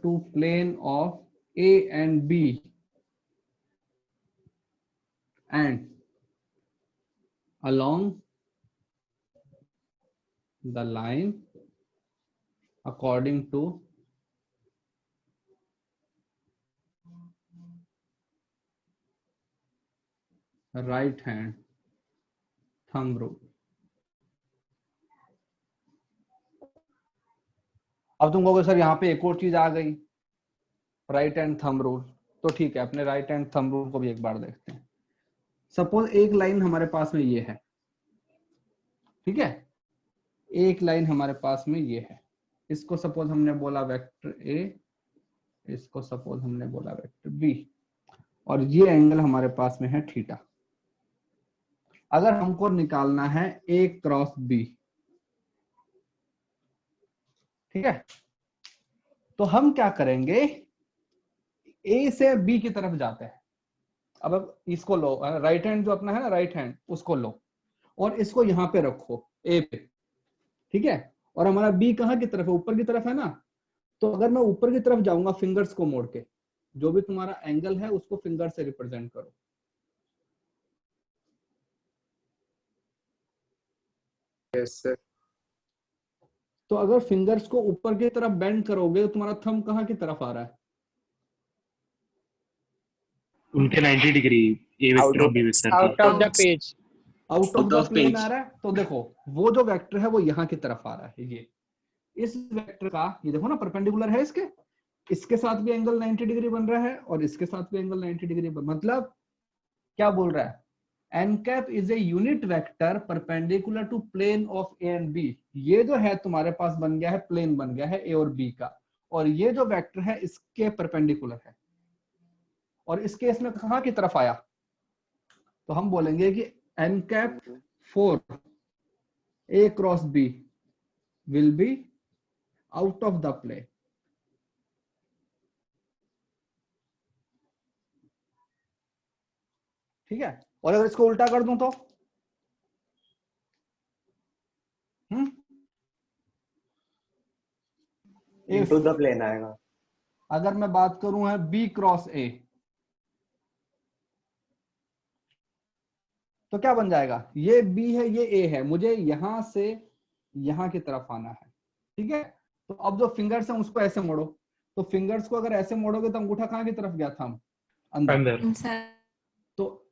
to plane of A and B and along the line according to right hand thumb rule। अब तुम कहोगे सर यहाँ पे एक और चीज आ गई, राइट हैंड थंब रूल, तो ठीक है अपने राइट हैंड थंब रूल को भी एक बार देखते हैं। सपोज एक लाइन हमारे पास में ये है, ठीक है, एक लाइन हमारे पास में ये है, इसको सपोज हमने बोला वेक्टर ए, इसको सपोज हमने बोला वेक्टर बी, और ये एंगल हमारे पास में है थीटा। अगर हमको निकालना है ए क्रॉस बी, ठीक है, तो हम क्या करेंगे, ए से बी की तरफ जाते हैं। अब इसको लो, राइट हैंड जो अपना है ना राइट हैंड, उसको लो और इसको यहां पे रखो ए पे, ठीक है, और हमारा बी कहाँ की तरफ है, ऊपर की तरफ है ना। तो अगर मैं ऊपर की तरफ जाऊंगा फिंगर्स को मोड़ के, जो भी तुम्हारा एंगल है उसको फिंगर से रिप्रेजेंट करो। Yes sir. तो अगर फिंगर्स को ऊपर की तरफ बेंड करोगे तो तुम्हारा थंब कहाँ की तरफ आ रहा है, उनके 90 डिग्री, ए वेक्टर और B vector out of the page, out of the plane आ रहा है। तो देखो वो जो वेक्टर है वो यहाँ की तरफ आ रहा है, ये इस वेक्टर का, ये देखो ना परपेंडिकुलर है इसके, इसके साथ भी एंगल 90 डिग्री बन रहा है और इसके साथ भी एंगल 90 डिग्री मतलब क्या बोल रहा है, N cap is a unit vector perpendicular to plane of A and B. ये जो है तुम्हारे पास बन गया है, प्लेन बन गया है ए और बी का, और ये जो वेक्टर है इसके परपेंडिकुलर है, और इस केस में कहाँ की तरफ आया, तो हम बोलेंगे कि N cap for A cross B will be out of the plane. ठीक है, और अगर इसको उल्टा कर दूं तो इनटू द प्लेन आएगा। अगर मैं बात करूं है बी क्रॉस ए, तो क्या बन जाएगा, ये बी है ये ए है, मुझे यहां से यहां की तरफ आना है, ठीक है। तो अब जो फिंगर्स हैं उसको ऐसे मोड़ो, तो फिंगर्स को अगर ऐसे मोड़ोगे तो अंगूठा कहाँ की तरफ गया था, अंदर। तो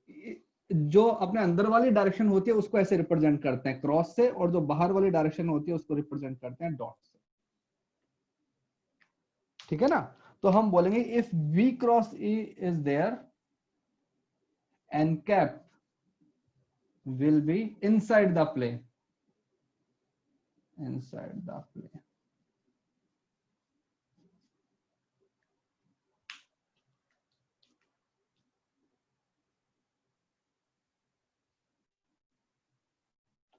जो अपने अंदर वाली डायरेक्शन होती है उसको ऐसे रिप्रेजेंट करते हैं क्रॉस से, और जो बाहर वाली डायरेक्शन होती है उसको रिप्रेजेंट करते हैं डॉट से, ठीक है ना। तो हम बोलेंगे if V cross E is there, N cap will be inside the plane, inside the plane।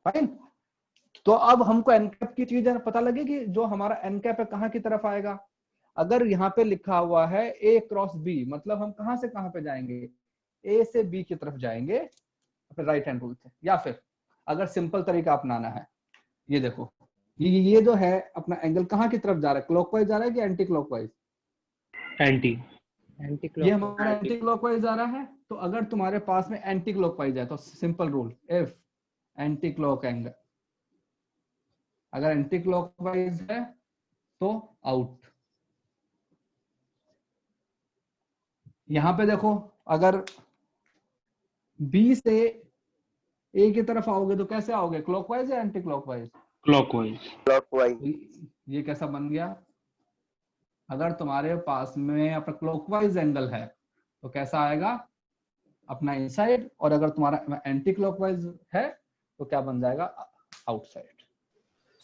Fine. तो अब हमको एनकैप की चीज पता लगे कि जो हमारा एनकैप है कहाँ की तरफ आएगा। अगर यहाँ पे लिखा हुआ है ए क्रॉस बी, मतलब हम कहाँ से कहाँ पे जाएंगे, ए से बी की तरफ जाएंगे अपने राइट हैंड रूल से। या फिर अगर सिंपल तरीका अपनाना है, ये देखो ये जो है अपना एंगल कहाँ की तरफ जा रहा है, क्लॉकवाइज जा रहा है कि एंटी क्लॉकवाइज, एंटी, ये हमारा एंटी क्लॉकवाइज आ रहा है। तो अगर तुम्हारे पास में एंटी क्लॉकवाइज है तो simple rule, if anti clock angle, अगर एंटी क्लॉकवाइज है तो आउट। यहां पे देखो अगर बी से ए की तरफ आओगे तो कैसे आओगे, क्लॉकवाइज या एंटी क्लॉकवाइज, क्लॉकवाइज। ये कैसा बन गया, अगर तुम्हारे पास में अपना क्लॉकवाइज एंगल है तो कैसा आएगा अपना इनसाइड, और अगर तुम्हारा एंटी क्लॉकवाइज है तो क्या बन जाएगा आउटसाइड।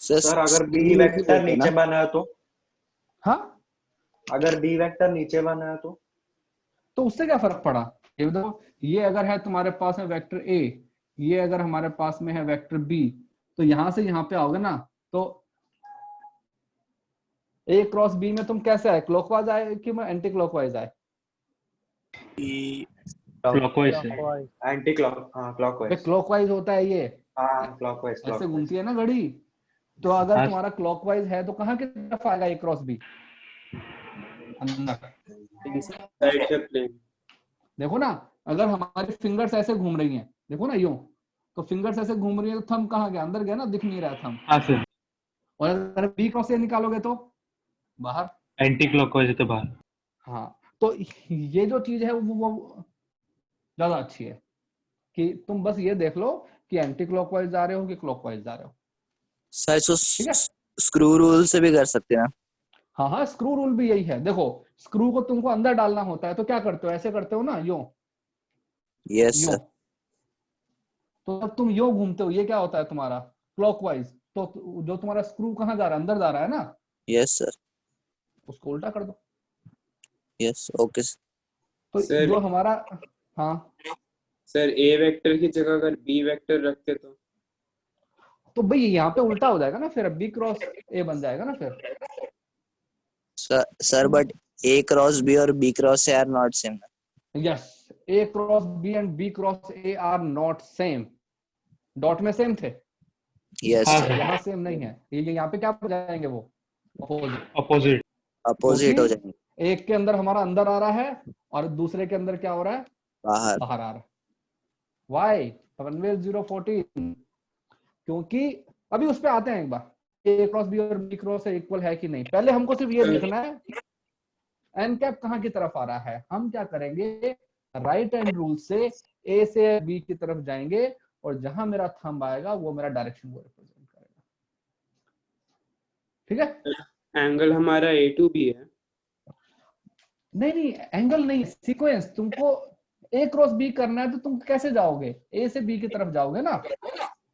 सर अगर बी वेक्टर नीचे बना है तो, हाँ अगर बी वेक्टर नीचे बना है तो उससे क्या फर्क पड़ा, ये बताओ। ये अगर है तुम्हारे पास में वेक्टर ए, ये अगर हमारे पास में है वेक्टर बी, तो यहां से यहां पे आओगे ना, तो ए क्रॉस बी में तुम कैसे आए, क्लॉकवाइज आए कि एंटी क्लॉकवाइज आए, क्लॉकवाइज एंटी क्लॉक, हाँ क्लॉकवाइज, क्लॉकवाइज होता है ये, हाँ क्लॉकवाइज, ऐसे घूमती है ना घड़ी। तो अगर तुम्हारा क्लॉकवाइज है तो कहाँ की तरफ आएगा ए क्रॉस बी, अंदर। साइड से प्लेन। देखो ना, अगर हमारी फिंगर्स ऐसे घूम रही हैं, देखो ना यूं, तो फिंगर्स ऐसे घूम रही है तो थंब कहाँ गया, अंदर गया ना, दिख नहीं रहा थंब। हाँ सर। और अगर बी क्रॉस से निकालोगे तो बाहर, एंटी क्लॉकवाइज है तो बाहर। हाँ, तो ये जो चीज है वो ज्यादा अच्छी है कि तुम बस ये देख लो कि एंटी क्लॉकवाइज जा रहे हो कि क्लॉकवाइज जा रहे हो। सर तो स्क्रू रूल से भी कर सकते हैं। हाँ हाँ, स्क्रू रूल भी यही है। देखो स्क्रू को तुमको अंदर डालना होता है तो क्या करते हो, ऐसे करते हो ना, यो Yes, यो। sir. तो जब तुम यो घूमते हो ये क्या होता है तुम्हारा क्लॉकवाइज, तो जो तुम्हारा स्क्रू कहाँ जा रहा है, अंदर जा रहा है ना, Yes, sir. उसको उल्टा कर दो। Yes. Okay. sir. तो Sir. जो हमारा, हाँ सर ए वेक्टर की जगह अगर बी वेक्टर रखते तो भाई यहाँ पे उल्टा हो जाएगा ना, फिर बी क्रॉस ए बन जाएगा ना फिर। Sir, but A cross B और B cross A are not same. Yes, A cross B and B cross A are not same. Dot में सेम थे, Yes, हाँ sir. सर, यहाँ सेम नहीं है। ये यहाँ पे क्या हो जाएंगे वो अपोजिट, अपोजिट। Opposite हो क्योंकि जाएंगे. एक के अंदर हमारा अंदर आ रहा है और दूसरे के अंदर क्या हो रहा है, बाहर. बाहर आ रहा है। वाई पनवेल 014, क्योंकि अभी उस पे आते हैं एक बार, ए क्रॉस बी और बी क्रॉस ए इक्वल है कि नहीं। पहले हमको सिर्फ ये देखना है एन कैप कहाँ की तरफ आ रहा है। हम क्या करेंगे, राइट हैंड रूल से ए से बी की तरफ जाएंगे और जहां मेरा थंब आएगा वो मेरा डायरेक्शन को रिप्रेजेंट करेगा। ठीक है, एंगल हमारा ए टू बी है। नहीं एंगल नहीं, सीक्वेंस। तुमको ए क्रॉस बी करना है तो तुम कैसे जाओगे, ए से बी की तरफ जाओगे ना।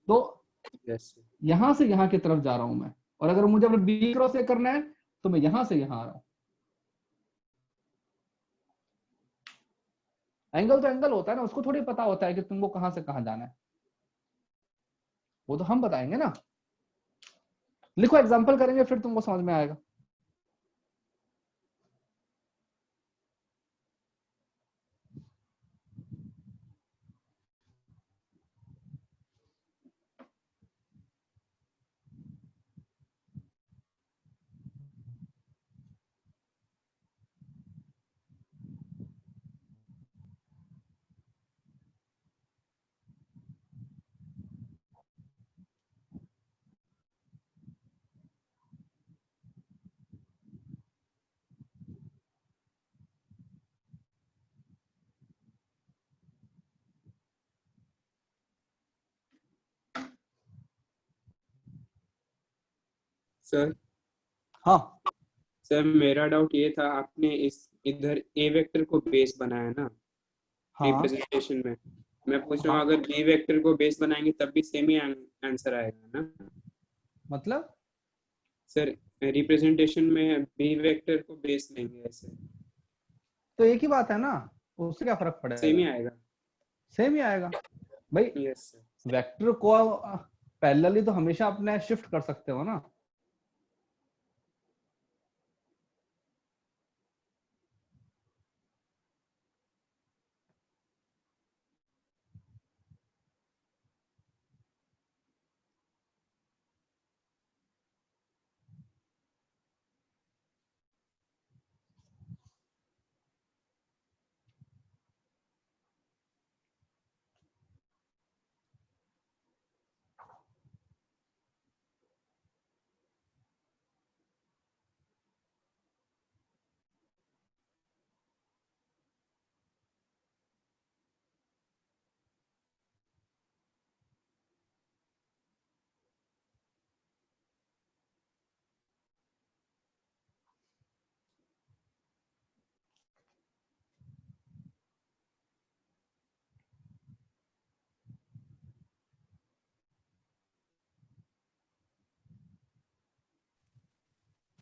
तो यस यहां से यहां की तरफ जा रहा हूं मैं, और अगर मुझे बी क्रॉस ए करना है तो मैं यहां से यहां आ रहा हूं। एंगल तो एंगल होता है ना, उसको थोड़ी पता होता है कि तुमको कहां से कहां जाना है, वो तो हम बताएंगे ना। लिखो, एग्जांपल करेंगे फिर तुमको समझ में आएगा। सर। हाँ सर मेरा डाउट ये था, आपने इस इधर ए वेक्टर को बेस बनाया ना हाँ रिप्रेजेंटेशन में। मैं पूछ रहा हूँ हाँ, अगर बी वेक्टर को बेस बनाएंगे तब भी सेम ही आंसर आएगा ना। मतलब सर रिप्रेजेंटेशन में बी वेक्टर को बेस लेंगे ऐसे तो एक ही बात है ना, उससे क्या फर्क पड़ेगा, सेम ही आएगा। सेम ही आएगा भाई। Yes sir. वेक्टर को पैरेलली तो हमेशा अपने शिफ्ट कर सकते हो ना।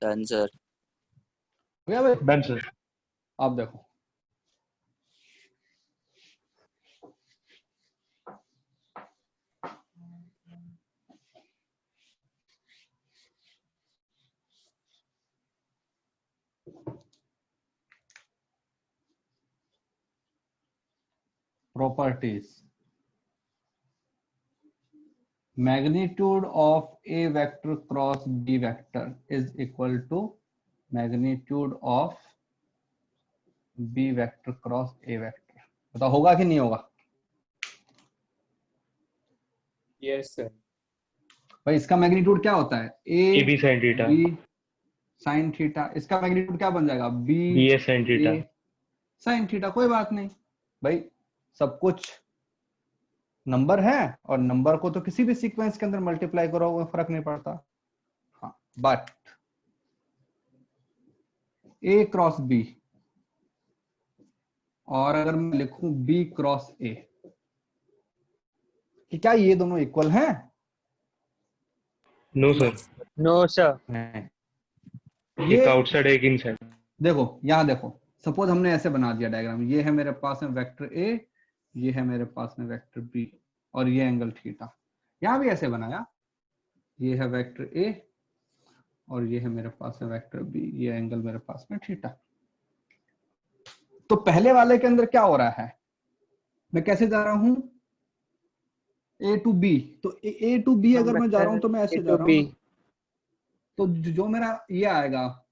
Done, sir. हो गया भाई, डन सर। आप देखो properties. Magnitude of A vector cross B vector is equal to magnitude of B vector cross A vector. बताओ होगा कि नहीं होगा यस सर। भाई। इसका मैग्नीट्यूड क्या होता है, A B sine theta, B sine theta. इसका मैग्नीट्यूड क्या बन जाएगा, B B A sine theta. Sine theta. कोई बात नहीं भाई, सब कुछ नंबर है और नंबर को तो किसी भी सीक्वेंस के अंदर मल्टीप्लाई करो, कोई फर्क नहीं पड़ता। हाँ, बट ए क्रॉस बी और अगर मैं लिखूं B क्रॉस A, कि क्या ये दोनों इक्वल हैं? No sir, no sir. नहीं। एक ये आउटसाइड एक इनसाइड। देखो, यहाँ देखो, सपोज हमने ऐसे बना दिया डायग्राम, ये है मेरे पास में वेक्टर A, ये है मेरे पास में वेक्टर B, और ये एंगल थीटा। यहाँ भी ऐसे बनाया, ये है वेक्टर A और ये है मेरे पास में वेक्टर B, ये एंगल मेरे पास में थीटा। तो पहले वाले के अंदर क्या हो रहा है, मैं कैसे जा रहा हूं A to B, तो A to B अगर मैं जा रहा हूं तो मैं ऐसे जा रहा हूं, तो जो मेरा ये आएगा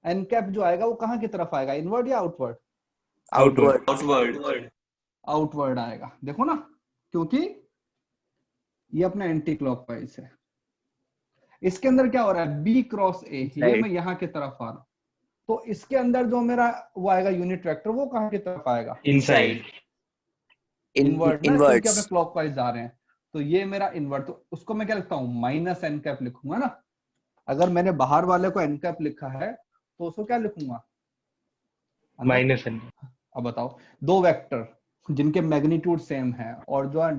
एन कैप जो आएगा वो कहाँ की तरफ आएगा, इनवर्ड या आउटवर्ड? आउटवर्ड आएगा। देखो ना, क्योंकि ये अपना एंटी क्लॉकवाइज है। इसके अंदर क्या हो रहा है, B क्रॉस A, ये मैं यहाँ की तरफ आ रहा हूं, तो इसके अंदर जो मेरा वो आएगा यूनिट वेक्टर, वो कहाँ की तरफ आएगा, इनसाइड। इनवर्ड ना, क्योंकि अपने क्लॉकवाइज जा रहे हैं, तो ये मेरा इनवर्ड, तो उसको मैं क्या लिखता हूँ, माइनस एन कैप लिखूंगा ना। अगर मैंने बाहर वाले को एन कैप लिखा है तो उसको क्या लिखूंगा, माइनस एन। अब बताओ, दो वेक्टर जिनके मैग्नीट्यूड सेम है और जो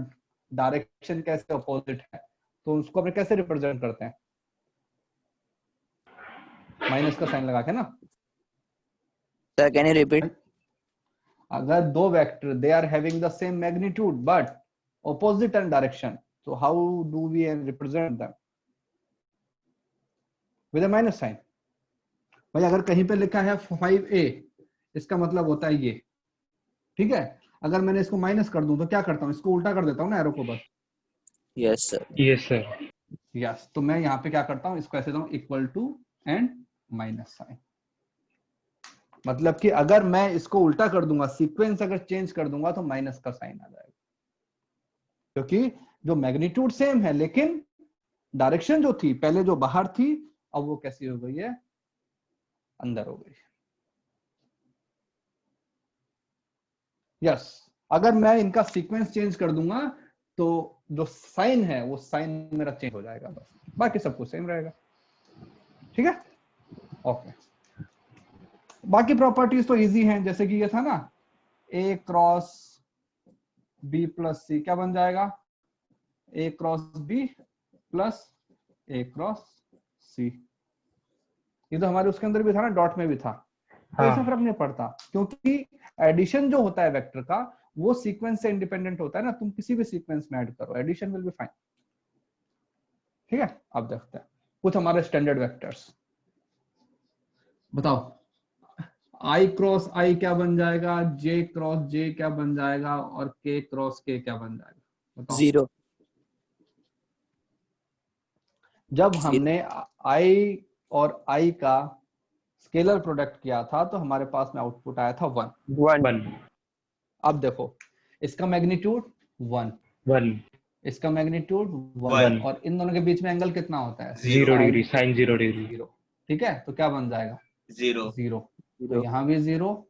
डायरेक्शन कैसे अपोजिट है, तो उसको अपने कैसे रिप्रेजेंट करते हैं, माइनस का साइन लगा के ना। Sir, can you repeat? अगर दो vector they are having the same magnitude but opposite and direction, so how do we represent them? with a minus sign. भाई अगर कहीं पे लिखा है 5a, इसका मतलब होता है ये, ठीक है। अगर मैंने इसको माइनस कर दूं तो क्या करता हूँ, इसको उल्टा कर देता हूँ ना एरो को बस। Yes, sir. Yes sir. Yes, तो मैं यहाँ पे क्या करता हूँ, इसको ऐसे दूं equal to and minus sign. मतलब कि अगर मैं इसको उल्टा कर दूंगा, सीक्वेंस अगर चेंज कर दूंगा तो माइनस का साइन आ जाएगा, क्योंकि जो मैग्नीट्यूड सेम है लेकिन डायरेक्शन जो थी पहले जो बाहर थी, अब वो कैसी हो गई है, अंदर हो गई। यस, अगर मैं इनका सीक्वेंस चेंज कर दूंगा तो जो साइन है वो साइन मेरा चेंज हो जाएगा, बस बाकी सब कुछ सेम रहेगा, ठीक है। ओके, बाकी प्रॉपर्टीज तो इजी हैं, जैसे कि ये था ना, A cross B plus C क्या बन जाएगा, A cross B plus A cross C। ये तो हमारे उसके अंदर भी था ना, डॉट में भी था। तो हाँ। इससे फर्क नहीं पड़ता, क्योंकि एडिशन जो होता है वेक्टर का वो सीक्वेंस से इंडिपेंडेंट होता है ना, तुम किसी भी सीक्वेंस में ऐड करो, एडिशन विल बी फाइन, ठीक है। अब देखते हैं कुछ हमारे स्टैंडर्ड वेक्टर्स। बताओ, I क्रॉस I क्या बन जाएगा, J क्रॉस J क्या बन जाएगा, और K क्रॉस K क्या बन जाएगा, बताओ। 0. जब हमने I और I का स्केलर प्रोडक्ट किया था तो हमारे पास में आउटपुट आया था 1। अब देखो, इसका मैग्नीट्यूड 1, इसका मैग्नीट्यूड 1, और इन दोनों के बीच में एंगल कितना होता है, 0 डिग्री, साइन 0 डिग्री। ठीक है, तो क्या बन जाएगा, 0। तो यहाँ भी 0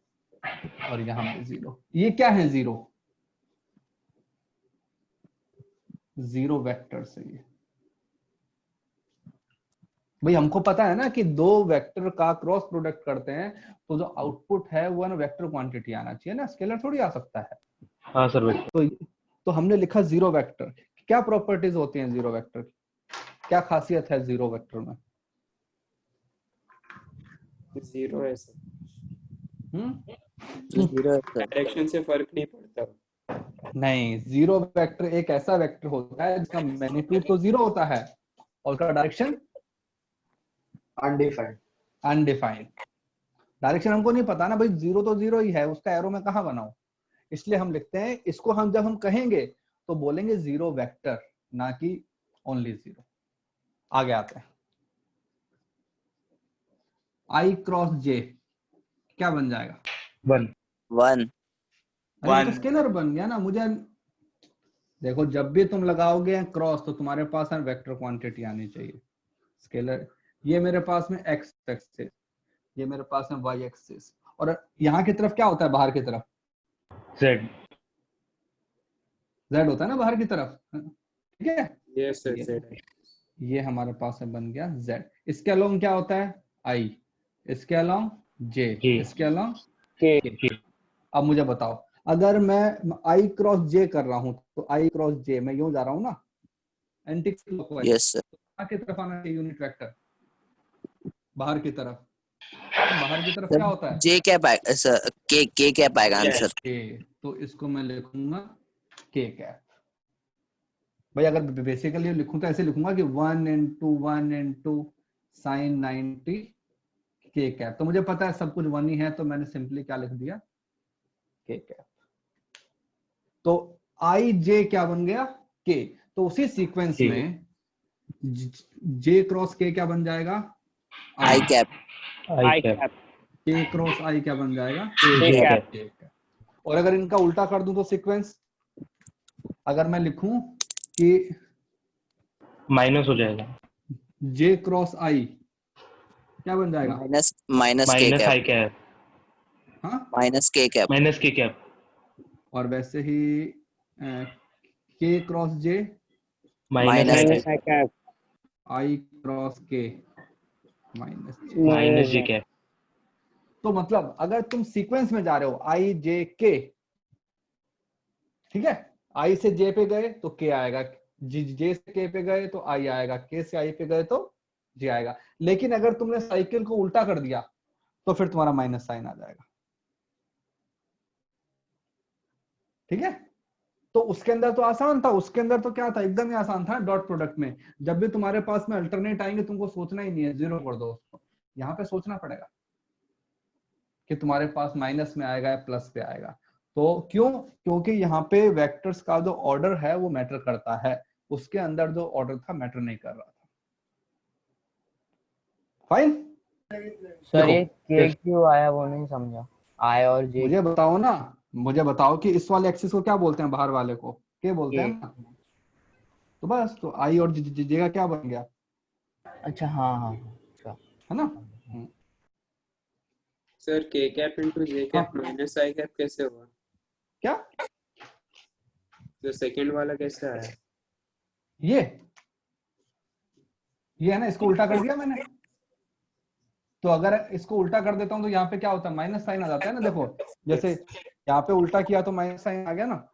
और यहाँ भी 0। ये क्या है, 0 वेक्टर से। ये भाई हमको पता है ना कि दो वेक्टर का क्रॉस प्रोडक्ट करते हैं तो जो आउटपुट है वो ना वेक्टर क्वांटिटी आना चाहिए ना, स्केलर थोड़ी आ सकता है। हाँ सर। तो हमने लिखा 0 वेक्टर। क्या प्रॉपर्टीज होती हैं 0 वेक्टर की, क्या खासियत है 0 वेक्टर में? 0 है सर, 0 है सर। डायरेक्शन से फर्क नहीं पड़ता। नहीं, 0 वेक्टर एक ऐसा वेक्टर होता है जिसका मैग्नीट्यूड तो 0 होता है और उसका डायरेक्शन अनडिफाइंड। डायरेक्शन हमको नहीं पता ना भाई, 0 तो 0 ही है, उसका एरो मैं कहाँ बनाऊं, इसलिए हम लिखते हैं इसको, हम जब हम कहेंगे तो बोलेंगे 0 वेक्टर, ना कि ओनली 0। आगे आते हैं, I क्रॉस J क्या बन जाएगा, 1. अरे तो स्केलर बन गया ना। मुझे देखो, जब भी तुम लगाओगे क्रॉस तो तुम्हारे पास है वेक्टर क्वांटिटी आनी चाहिए, स्केलर। ये मेरे पास में x एक्सिस, ये मेरे पास में y एक्सिस, और यहाँ की तरफ क्या होता है, बाहर की तरफ z होता है ना बाहर की तरफ, ठीक है। यस सर, Z है। ये हमारे पास में बन गया z। इसके अलोंग क्या होता है, I, इसके अलोंग J, इसके अलोंग K। अब मुझे बताओ, अगर मैं आई क्रॉस जे कर रहा हूं तो आई क्रॉस जे मैं यूं जा रहा हूं ना एंटी क्लॉकवाइज, यस सर। बाहर की तरफ आना चाहिए यूनिट वेक्टर, बाहर की तरफ। तो बाहर की तरफ क्या होता है? जे कैप आएगा सर, के कैप आएगा आंसर। के, तो इसको मैं लिखूंगा के कैप। भाई अगर बेसिकली लिखूं तो ऐसे लिखूंगा कि 1 into sin 90 के कैप। तो मुझे पता है सब कुछ 1 ही है, तो मैंने सिंपली क्या लिख दिया, के कैप। तो आई जे क्या बन गया, के। तो उसी सीक्वेंस में जे क्रॉस के क्या बन जाएगा, आई कैप। आई कैप। के क्रॉस आई क्या बन जाएगा, के कैप। के कैप। और अगर इनका उल्टा कर दूं तो सीक्वेंस, अगर मैं लिखूं कि माइनस हो जाएगा, जे क्रॉस आई क्या बन जाएगा, माइनस माइनस के माइनस आई कैप। कैप। हाँ, minus K cap. Minus K cap. और वैसे ही के क्रॉस जे माइनस आई कैप। आई क्रॉस के माइनस। माइनस जे कैप। तो मतलब अगर तुम सीक्वेंस में जा रहे हो आई जे के, ठीक है, आई से जे पे गए तो के आएगा, जे से के पे गए तो आई आएगा, के से आई पे गए तो जे आएगा। लेकिन अगर तुमने साइकिल को उल्टा कर दिया तो फिर तुम्हारा माइनस साइन आ जाएगा, ठीक है। तो उसके अंदर तो आसान था, उसके अंदर तो क्या था, एकदम ही आसान था। डॉट प्रोडक्ट में जब भी तुम्हारे पास में अल्टरनेट आएंगे तुमको सोचना ही नहीं है, जीरो कर दो उसको। यहाँ पे सोचना पड़ेगा कि तुम्हारे पास माइनस में आएगा या प्लस पे आएगा। तो क्यों? क्योंकि यहाँ पे वेक्टर्स का जो ऑर्डर है वो मैटर करता है, उसके अंदर जो ऑर्डर था मैटर नहीं कर रहा था। फाइन। सर ये के क्यों आया वो नहीं समझा, आई और जे। मुझे बताओ ना, मुझे बताओ कि इस वाले एक्सिस को क्या बोलते हैं, बाहर वाले को के बोलते हैं ना। तो बस, तो आई और जे का क्या बन गया, अच्छा हाँ हाँ है ना। सर के कैप इंटू जे कैप माइनस आई कैप कैसे हुआ? क्या? तो सेकंड वाला कैसे आया? ये है ना, इसको उल्टा कर दिया मैंने। तो अगर इसको उल्टा कर देता हूं तो यहाँ पे क्या होता है, माइनस साइन आ जाता है ना। देखो जैसे यहाँ पे उल्टा किया तो माइनस साइन आ गया ना।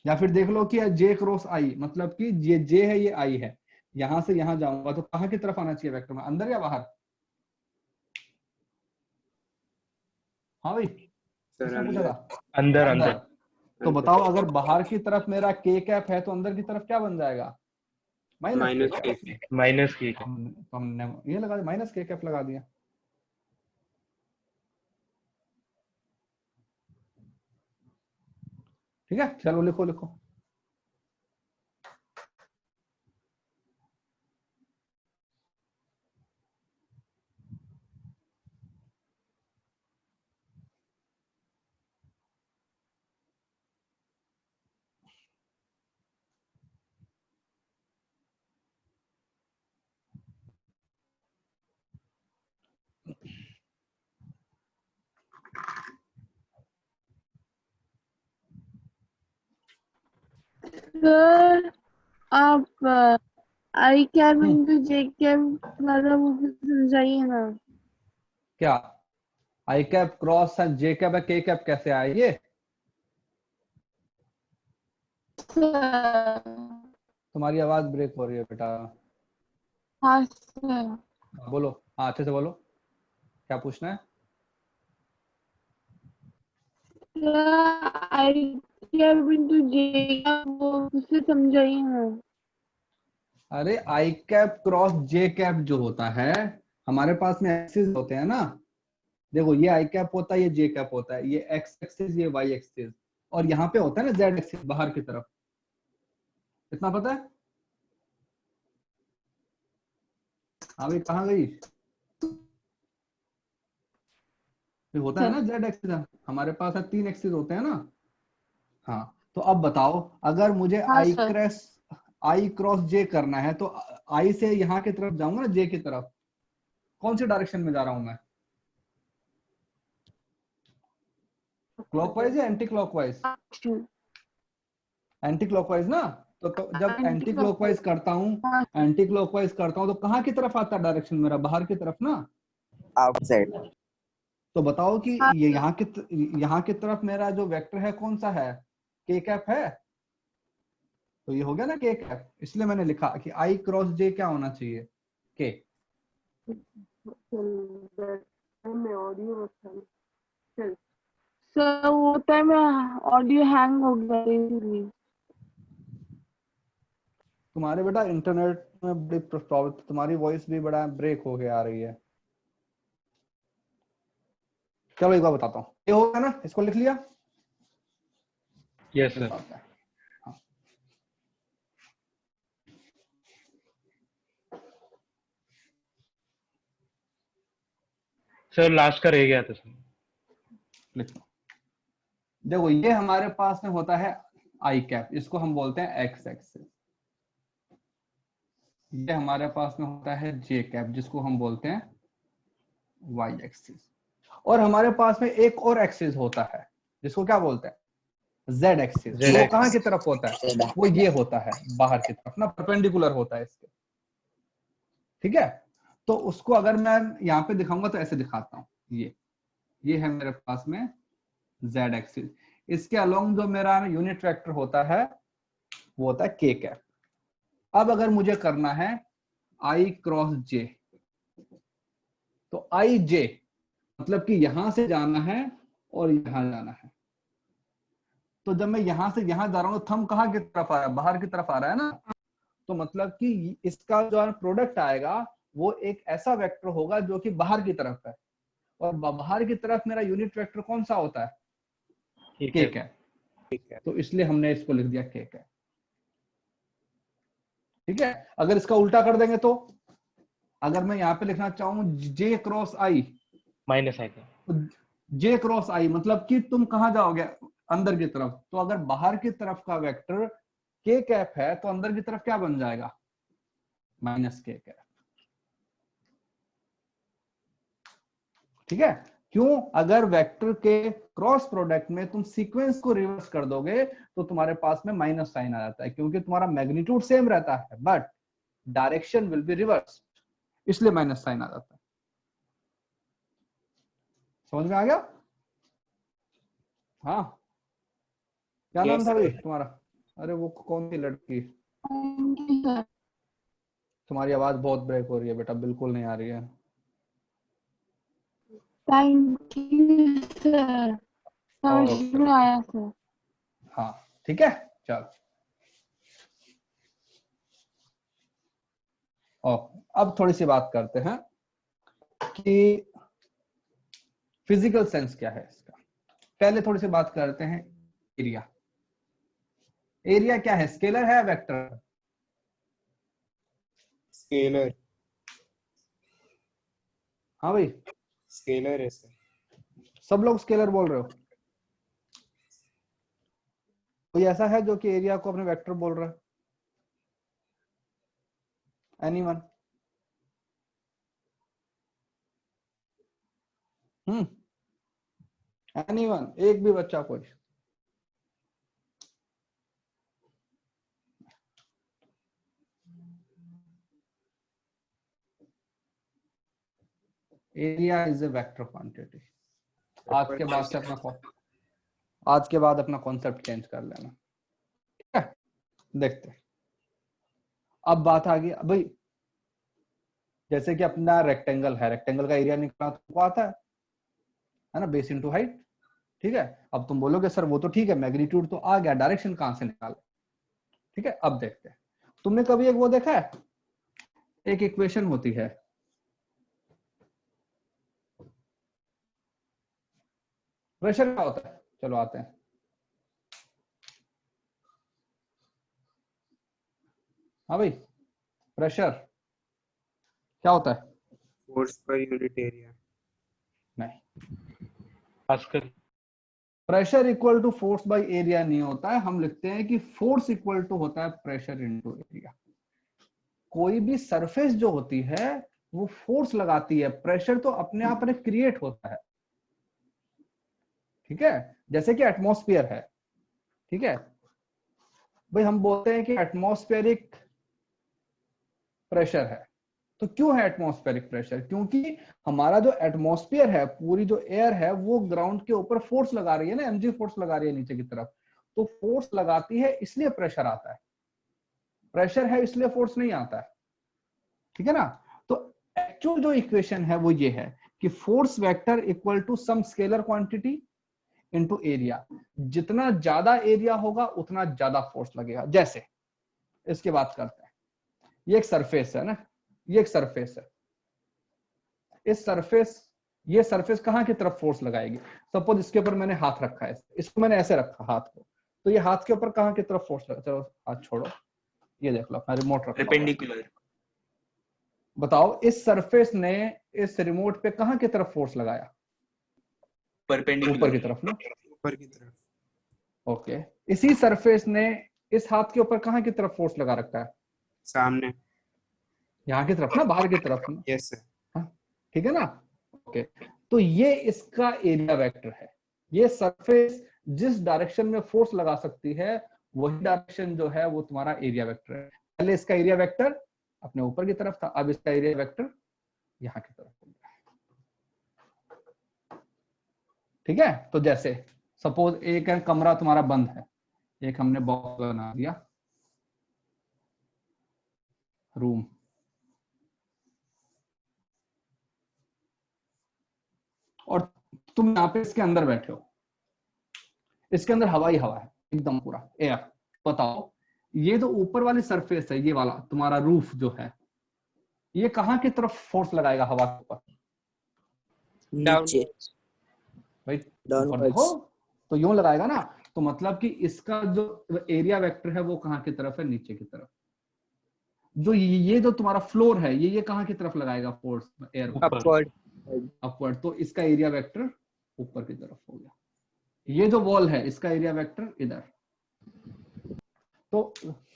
या फिर देख लो कि जे क्रॉस आई, मतलब कि ये जे है ये आई है, यहां से यहां जाऊंगा तो कहां की तरफ आना चाहिए वेक्टर में, अंदर या बाहर? हाँ भाई, सर पूछा था अंदर। अंदर। अंदर। तो बताओ अगर बाहर की तरफ मेरा के कैप है तो अंदर की तरफ क्या बन जाएगा, माइनस के। माइनस के। हमने ये लगा दिया, माइनस के कैप लगा दिया। ठीक है, चलो लिखो लिखो। सर आप आई कैप इंटू जे कैप मतलब वो समझाइए ना। क्या आई कैप क्रॉस है, जे कैप है, के कैप कैसे आए ये? तुम्हारी आवाज ब्रेक हो रही है बेटा। हाँ सर। बोलो, हाँ अच्छे से बोलो, क्या पूछना है? आई कैप इंटू जे कैप वो उससे समझाइए ना। अरे आई कैप क्रॉस जे कैप जो होता है, हमारे पास में एक्सिस होते हैं ना। देखो ये आई कैप होता है, ये जे कैप होता है, ये एक्स एक्सिस, ये वाई एक्सिस, और यहाँ पे होता है ना जेड एक्सिस बाहर की तरफ। इतना पता है? हाँ भाई कहाँ गई? ये होता है ना जेड एक्सिस, हमारे पास है 3 एक्सिस होते हैं ना। हाँ, तो अब बताओ अगर मुझे हाँ, आई क्रॉस जे करना है तो आई से यहाँ की तरफ जाऊंगा ना, जे की तरफ। कौन सी डायरेक्शन में जा रहा हूं मैं, क्लॉकवाइज या एंटी क्लॉकवाइज? एंटी क्लॉकवाइज ना। तो जब एंटी क्लॉकवाइज करता हूँ तो कहाँ की तरफ आता है डायरेक्शन मेरा, बाहर की तरफ ना, आउटसाइड। तो बताओ कि ये यहाँ की तरफ मेरा जो वेक्टर है कौन सा है, के कैप है, तो ये हो गया ना के कैप। इसलिए मैंने लिखा कि आई क्रॉस जे क्या होना चाहिए, के। सर वो टाइम ऑडियो हैंग हो गया इसलिए। तुम्हारे बेटा इंटरनेट में बड़ी प्रॉब्लम, तुम्हारी वॉइस भी बड़ा ब्रेक हो के आ रही है। चलो एक बार बताता हूँ, ये होगा ना, इसको लिख लिया। Yes sir. सर लास्ट का रह गया था सर। लिखो, देखो ये हमारे पास में होता है आई कैप, इसको हम बोलते हैं एक्स एक्सिस। ये हमारे पास में होता है जे कैप, जिसको हम बोलते हैं वाई एक्सिस। और हमारे पास में एक और एक्सिस होता है जिसको क्या बोलते हैं, जेड एक्सिस। वो कहाँ की तरफ होता है, वो ये होता है बाहर की तरफ ना, परपेंडिकुलर होता है इसके। ठीक है, तो उसको अगर मैं यहाँ पे दिखाऊंगा तो ऐसे दिखाता हूँ, ये है मेरे पास में जेड एक्सिस। इसके अलोंग जो मेरा यूनिट वेक्टर होता है वो होता है के कैप। अब अगर मुझे करना है आई क्रॉस जे, तो आई जे मतलब कि यहां से जाना है और यहां जाना है। तो जब मैं यहां से यहां जा रहा हूं, थंब कहाँ की तरफ आ रहा है, बाहर की तरफ आ रहा है ना। तो मतलब कि इसका जो प्रोडक्ट आएगा वो एक ऐसा वेक्टर होगा जो कि बाहर की तरफ है, और बाहर की तरफ मेरा यूनिट वेक्टर कौन सा होता है, के कैप। तो इसलिए हमने इसको लिख दिया के कैप। ठीक है, अगर इसका उल्टा कर देंगे तो अगर मैं यहाँ पे लिखना चाहूं जे क्रॉस आई, माइनस आई, जे क्रॉस आई मतलब कि तुम कहां जाओगे, अंदर की तरफ। तो अगर बाहर की तरफ का वेक्टर के कैप है तो अंदर की तरफ क्या बन जाएगा, माइनस के कैप। ठीक है, क्यों, अगर वेक्टर के क्रॉस प्रोडक्ट में तुम सीक्वेंस को रिवर्स कर दोगे तो तुम्हारे पास में माइनस साइन आ जाता है, क्योंकि तुम्हारा मैग्नीट्यूड सेम रहता है but direction will be reverse, इसलिए माइनस साइन आ जाता है। समझ में आ गया? हाँ, क्या नाम था भाई तुम्हारा? अरे वो कौन सी लड़की? तुम्हारी आवाज बहुत ब्रेक हो रही है बेटा, बिल्कुल नहीं आ रही है। थैंक यू सर, समझ में आया सर। हाँ ठीक है, चलो। अब थोड़ी सी बात करते हैं कि फिजिकल सेंस क्या है इसका। पहले थोड़ी सी बात करते हैं एरिया। एरिया क्या है, स्केलर है वेक्टर? स्केलर। हाँ भाई, स्केलर है सर। सब लोग स्केलर बोल रहे हो? कोई ऐसा है जो कि एरिया को अपने वेक्टर बोल रहा है? एनीवन? एनीवन, एक भी बच्चा कोई? Area is a vector quantity. आज के बाद अपना कॉन्सेप्ट चेंज कर लेना, ठीक है? देखते हैं, अब बात आ गई भाई, जैसे कि अपना रेक्टेंगल है, रेक्टेंगल का एरिया निकलना तुमको आता है ना, बेस इनटू हाइट। ठीक है, अब तुम बोलोगे सर वो तो ठीक है, मैग्नीट्यूड तो आ गया, डायरेक्शन कहां से निकाले? ठीक है, अब देखते हैं। तुमने कभी एक वो देखा है, एक इक्वेशन होती है, प्रेशर क्या होता है? चलो आते हैं। हाँ भाई, प्रेशर क्या होता है? फोर्स पर यूनिट एरिया। नहीं, pascal. Pressure equal to force by area नहीं होता है, हम लिखते हैं कि फोर्स इक्वल टू होता है प्रेशर इनटू एरिया। कोई भी सरफेस जो होती है वो फोर्स लगाती है, प्रेशर तो अपने आप में क्रिएट होता है। ठीक है, जैसे कि एटमॉस्फेयर है, ठीक है भाई, हम बोलते हैं कि एटमॉस्फेरिक प्रेशर है, तो क्यों है एटमॉस्फेरिक प्रेशर? क्योंकि हमारा जो एटमॉस्फेयर है, पूरी जो एयर है, वो ग्राउंड के ऊपर फोर्स लगा रही है ना, mg फोर्स लगा रही है नीचे की तरफ। तो फोर्स लगाती है इसलिए प्रेशर आता है, प्रेशर है इसलिए फोर्स नहीं आता है, ठीक है ना। तो एक्चुअल जो इक्वेशन है वो ये है कि force vector equal to some scalar quantity into area. जितना ज्यादा एरिया होगा उतना ज्यादा फोर्स लगेगा। जैसे इसकी बात करते हैं, ये एक सरफेस है ना, ये एक सरफेस है। इस सरफेस, ये सरफेस कहां की तरफ फोर्स लगाएगी? सपोज इसके ऊपर मैंने हाथ रखा है, इसको मैंने ऐसे रखा हाथ को, तो ये हाथ के ऊपर कहां की तरफ फोर्स लगा? चलो हाथ छोड़ो, ये देख लो, मैं रिमोट रखा हुआ है। परपेंडिकुलर। बताओ इस सरफेस ने इस रिमोट पे कहां की तरफ फोर्स लगाया? ऊपर की तरफ ना, ऊपर की तरफ। ओके। इसी सरफेस ने इस हाथ के ऊपर कहां की तरफ फोर्स लगा रखा है? सामने। यहाँ की तरफ ना, बाहर की तरफ ना, यस सर। ठीक है ना। ओके, तो ये इसका एरिया वेक्टर है। ये सरफेस जिस डायरेक्शन में फोर्स लगा सकती है वही डायरेक्शन जो है वो तुम्हारा एरिया वेक्टर है। पहले इसका एरिया वेक्टर अपने ऊपर की तरफ था, अब इसका एरिया वेक्टर यहाँ की तरफ हो गया, ठीक है। तो जैसे सपोज एक कमरा तुम्हारा बंद है, एक हमने बॉक्स बना दिया रूम, और तुम यहाँ पे इसके अंदर बैठे हो, इसके अंदर हवा ही हवा है एकदम पूरा एयर। बताओ ये जो ऊपर वाली सरफेस है, ये वाला तुम्हारा रूफ जो है, ये कहां की तरफ फोर्स लगाएगा हवा के ऊपर? नीचे। भाई ऊपर देखो, तो यूं लगाएगा ना। तो मतलब कि इसका जो एरिया वेक्टर है वो कहां की तरफ है? नीचे की तरफ। जो ये जो तुम्हारा फ्लोर है, ये कहां की तरफ लगाएगा फोर्स? Air upward. अपवर्ड। तो इसका एरिया वेक्टर ऊपर की तरफ हो गया। ये जो वॉल है इसका एरिया वेक्टर इधर। तो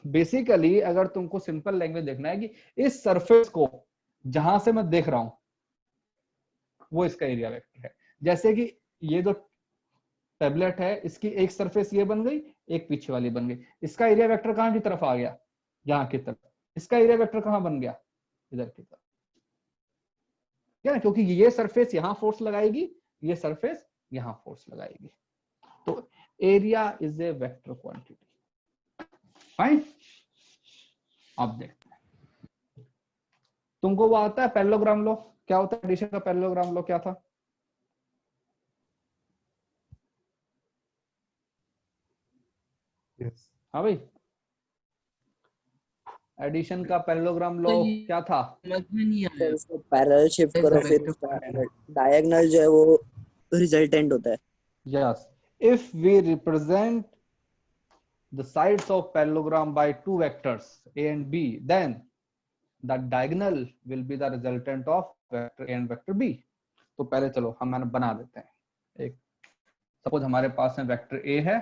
बेसिकली अगर तुमको सिंपल लैंग्वेज देखना है कि इस सरफेस को जहां से मैं देख रहा हूं वो इसका एरिया वेक्टर है। जैसे कि ये जो टेबलेट है, इसकी एक सरफेस ये बन गई, एक पीछे वाली बन गई, इसका एरिया वेक्टर कहां की तरफ आ गया? यहाँ की तरफ। इसका एरिया वेक्टर कहां बन गया? इधर की तरफ, क्या? क्योंकि ये सरफेस यहां फोर्स लगाएगी, ये सरफेस यहां फोर्स लगाएगी। तो area is a vector quantity. Fine, अब देखते हैं तुमको वो आता है पैरेललोग्राम लॉ। क्या होता है एडिशन का पैरेललोग्राम लॉ? क्या था? हाँ भाई, एडिशन का पैरेललोग्राम लॉ क्या था? समझ में नहीं आया। पैरेलल शिफ्ट करो, फिर डायगोनल जो है वो रिजल्टेंट होता है। Yes, if we represent the sides of parallelogram by two vectors a and b, then the diagonal will be the resultant of vector a and vector b. तो पहले चलो हम बना देते हैं। एक सपोज हमारे पास में वेक्टर a है,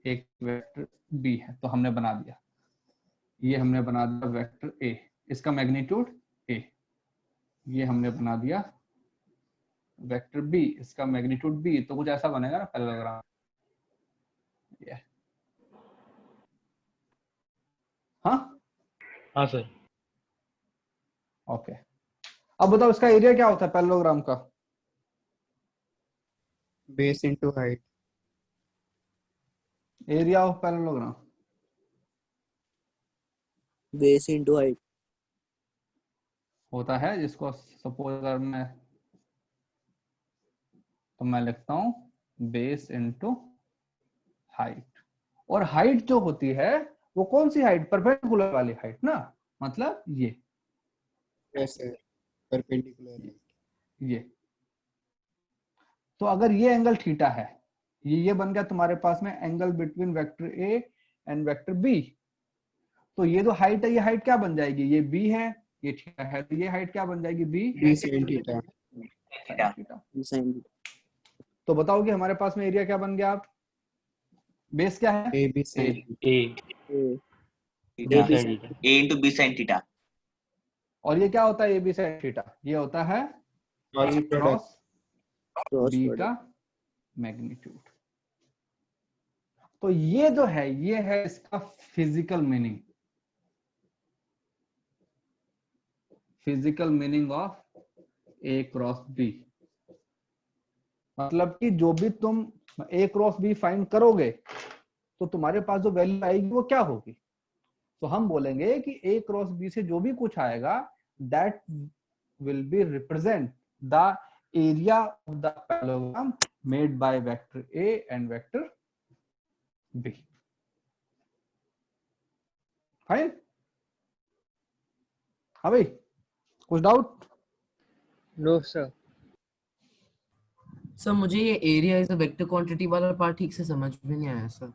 एक वेक्टर b है, तो हमने बना दिया, ये हमने बना दिया वेक्टर a, इसका मैग्नीट्यूड a। ये हमने बना दिया वेक्टर b, इसका मैग्नीट्यूड b। तो कुछ ऐसा बनेगा ना पैरेललोग्राम। ये हाँ सर। ओके, अब बताओ इसका एरिया क्या होता है पैरेललोग्राम का? Base into height. Area of parallelogram base into height होता है, जिसको सपोज अगर मैं लिखता हूं बेस इनटू हाइट। और हाइट जो होती है वो कौन सी हाइट? परपेंडिकुलर वाली हाइट ना, मतलब ये। Yes sir, perpendicular. ये तो अगर ये एंगल थीटा है, ये बन गया तुम्हारे पास में angle between vector A and vector B. तो ये जो हाइट है, ये हाइट क्या बन जाएगी? ये बी है, ये थीटा है, तो ये हाइट क्या बन जाएगी? B sin theta. तो बताओ कि हमारे पास में एरिया क्या बन गया? आप बेस क्या है? A B sin theta. और ये क्या होता है? A B sin theta. ये होता है क्रॉस बी का मैग्नीट्यूड। तो ये जो है, ये है इसका physical meaning. Physical meaning of A cross B। मतलब कि जो भी तुम A क्रॉस B फाइंड करोगे तो तुम्हारे पास जो वैल्यू आएगी वो क्या होगी। तो हम बोलेंगे कि A क्रॉस B से जो भी कुछ आएगा that will be represent the area of the parallelogram made by vector A and vector B। Fine. हाँ भाई, कुछ डाउट? No sir. सर मुझे ये area is a vector quantity वाला पार्ट ठीक से समझ में नहीं आया सर।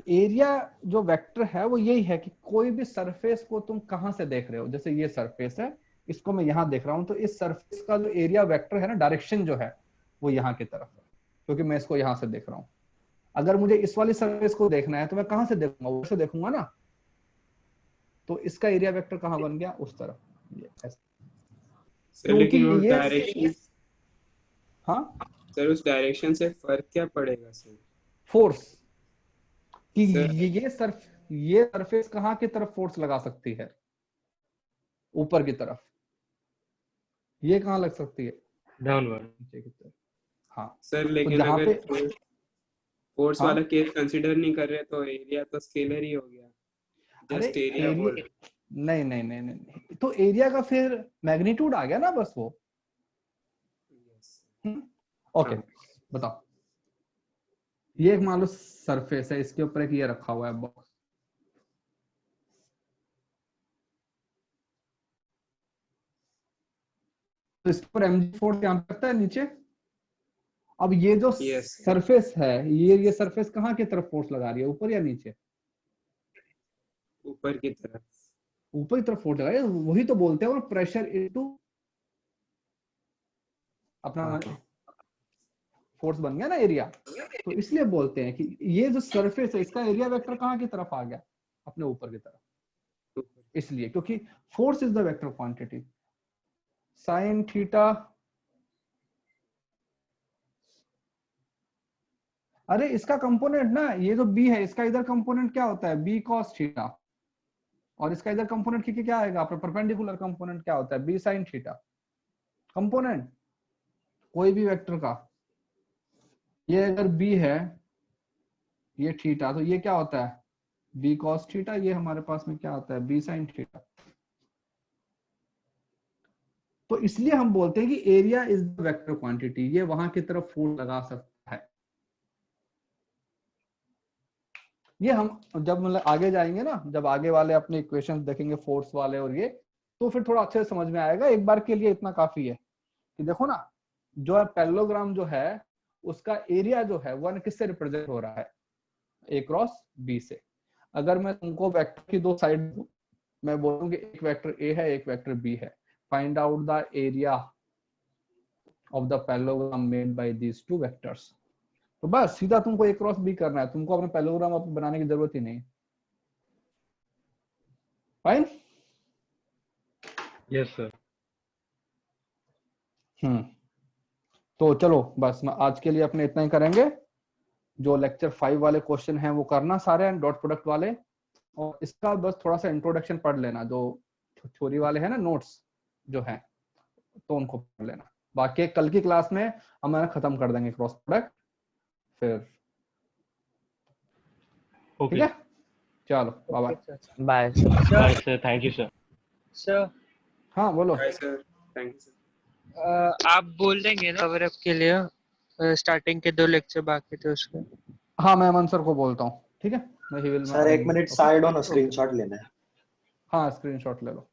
एरिया जो वेक्टर है वो यही है कि कोई भी सरफेस को तुम कहां से देख रहे हो। जैसे ये सरफेस है, इसको मैं यहां देख रहा हूं, तो इस सरफेस का जो एरिया वेक्टर है ना, डायरेक्शन जो है वो यहाँ की तरफ है, क्योंकि मैं इसको यहां से देख रहा हूं। अगर मुझे इस वाली सरफेस को देखना है तो मैं कहां से देखूंगा, वो से देखूंगा ना। तो इसका एरिया वेक्टर कहां बन गया, उस तरफ। सर लेकिन वो ये डायरेक्शन, हाँ सर उस डायरेक्शन से फर्क क्या पड़ेगा सर? फोर्स कि सर ये सरफेस कहां की तरफ फोर्स लगा सकती है, ऊपर की तरफ। ये कहां लग सकती है, डाउनवर्ड। नीचे की तरफ। हाँ सर तो लेकिन जहां अगर पे फोर्स हाँ वाला केस कंसीडर नहीं कर रहे तो एरिया तो स्केलर ही हो गया। अरे जस्ट एरिया बोल एरिया नहीं, तो एरिया का फिर मैग्नीट्यूड आ गया ना बस वो। ओके हाँ। बताओ। ये एक मान लो सरफेस है, इसके ऊपर एक ये रखा हुआ है बॉक्स। तो इस पर mg फोर्स यहाँ पे लगता है नीचे। अब ये जो Yes. सरफेस है, ये सरफेस कहाँ की तरफ फोर्स लगा रही है, ऊपर या नीचे? ऊपर की तरफ। ऊपर की तरफ फोर्स लगा रही है। वही तो बोलते हैं प्रेशर इनटू अपना फोर्स बन गया ना एरिया। तो इसलिए बोलते हैं कि ये जो सरफेस है इसका एरिया वेक्टर कहाँ की तरफ आ गया, अपने ऊपर की तरफ। इसलिए क्योंकि force is the vector quantity. Sine theta, अरे इसका कंपोनेंट ना, ये जो b है इसका इधर कंपोनेंट क्या होता है, b cos थीटा। और इसका इधर कंपोनेंट क्या आएगा, परपेंडिकुलर कंपोनेंट क्या होता है, b sin थीटा। कंपोनेंट कोई भी वेक्टर का, ये अगर b है, ये थीटा, तो ये क्या होता है b cos थीटा। ये हमारे पास में क्या होता है, b sin थीटा। तो इसलिए हम बोलते हैं कि area is the vector quantity. ये वहां की तरफ फोर्स लगा सकता है। ये हम जब मतलब आगे जाएंगे ना, जब आगे वाले अपने इक्वेशंस देखेंगे फोर्स वाले और ये, तो फिर थोड़ा अच्छे से समझ में आएगा। एक बार के लिए इतना काफी है कि देखो ना, जो है पैरेललोग्राम जो है उसका एरिया जो है वो किससे रिप्रेजेंट हो रहा है, ए क्रॉस बी से। अगर मैं तुमको वेक्टर की दो साइड दूं, मैं बोलूं कि एक वेक्टर ए है एक वेक्टर बी है, find out the area of the parallelogram made bye these two vectors. तो बस सीधा तुमको ए क्रॉस बी करना है, तुमको अपने पैरेललोग्राम बनाने की जरूरत ही नहीं। फाइन। Yes sir. तो चलो बस आज के लिए अपने इतना ही करेंगे। जो लेक्चर 5 वाले क्वेश्चन हैं वो करना सारे डॉट प्रोडक्ट वाले, और इसका बस थोड़ा सा इंट्रोडक्शन पढ़ लेना। जो थ्योरी वाले हैं ना नोट्स जो हैं, तो उनको पढ़ लेना। बाकी कल की क्लास में हम खत्म कर देंगे क्रॉस प्रोडक्ट फिर। ठीक है, चलो bye bye bye sir, thank you sir. Sir हाँ बोलो। Bye sir, thank you sir. आप बोल देंगे ना कवर अप के लिए, स्टार्टिंग के 2 लेक्चर बाकी थे उसके। हाँ मैं अमन सर को बोलता हूँ, ठीक है। Sir 1 minute side on screenshot लेना है। हाँ स्क्रीनशॉट ले लो।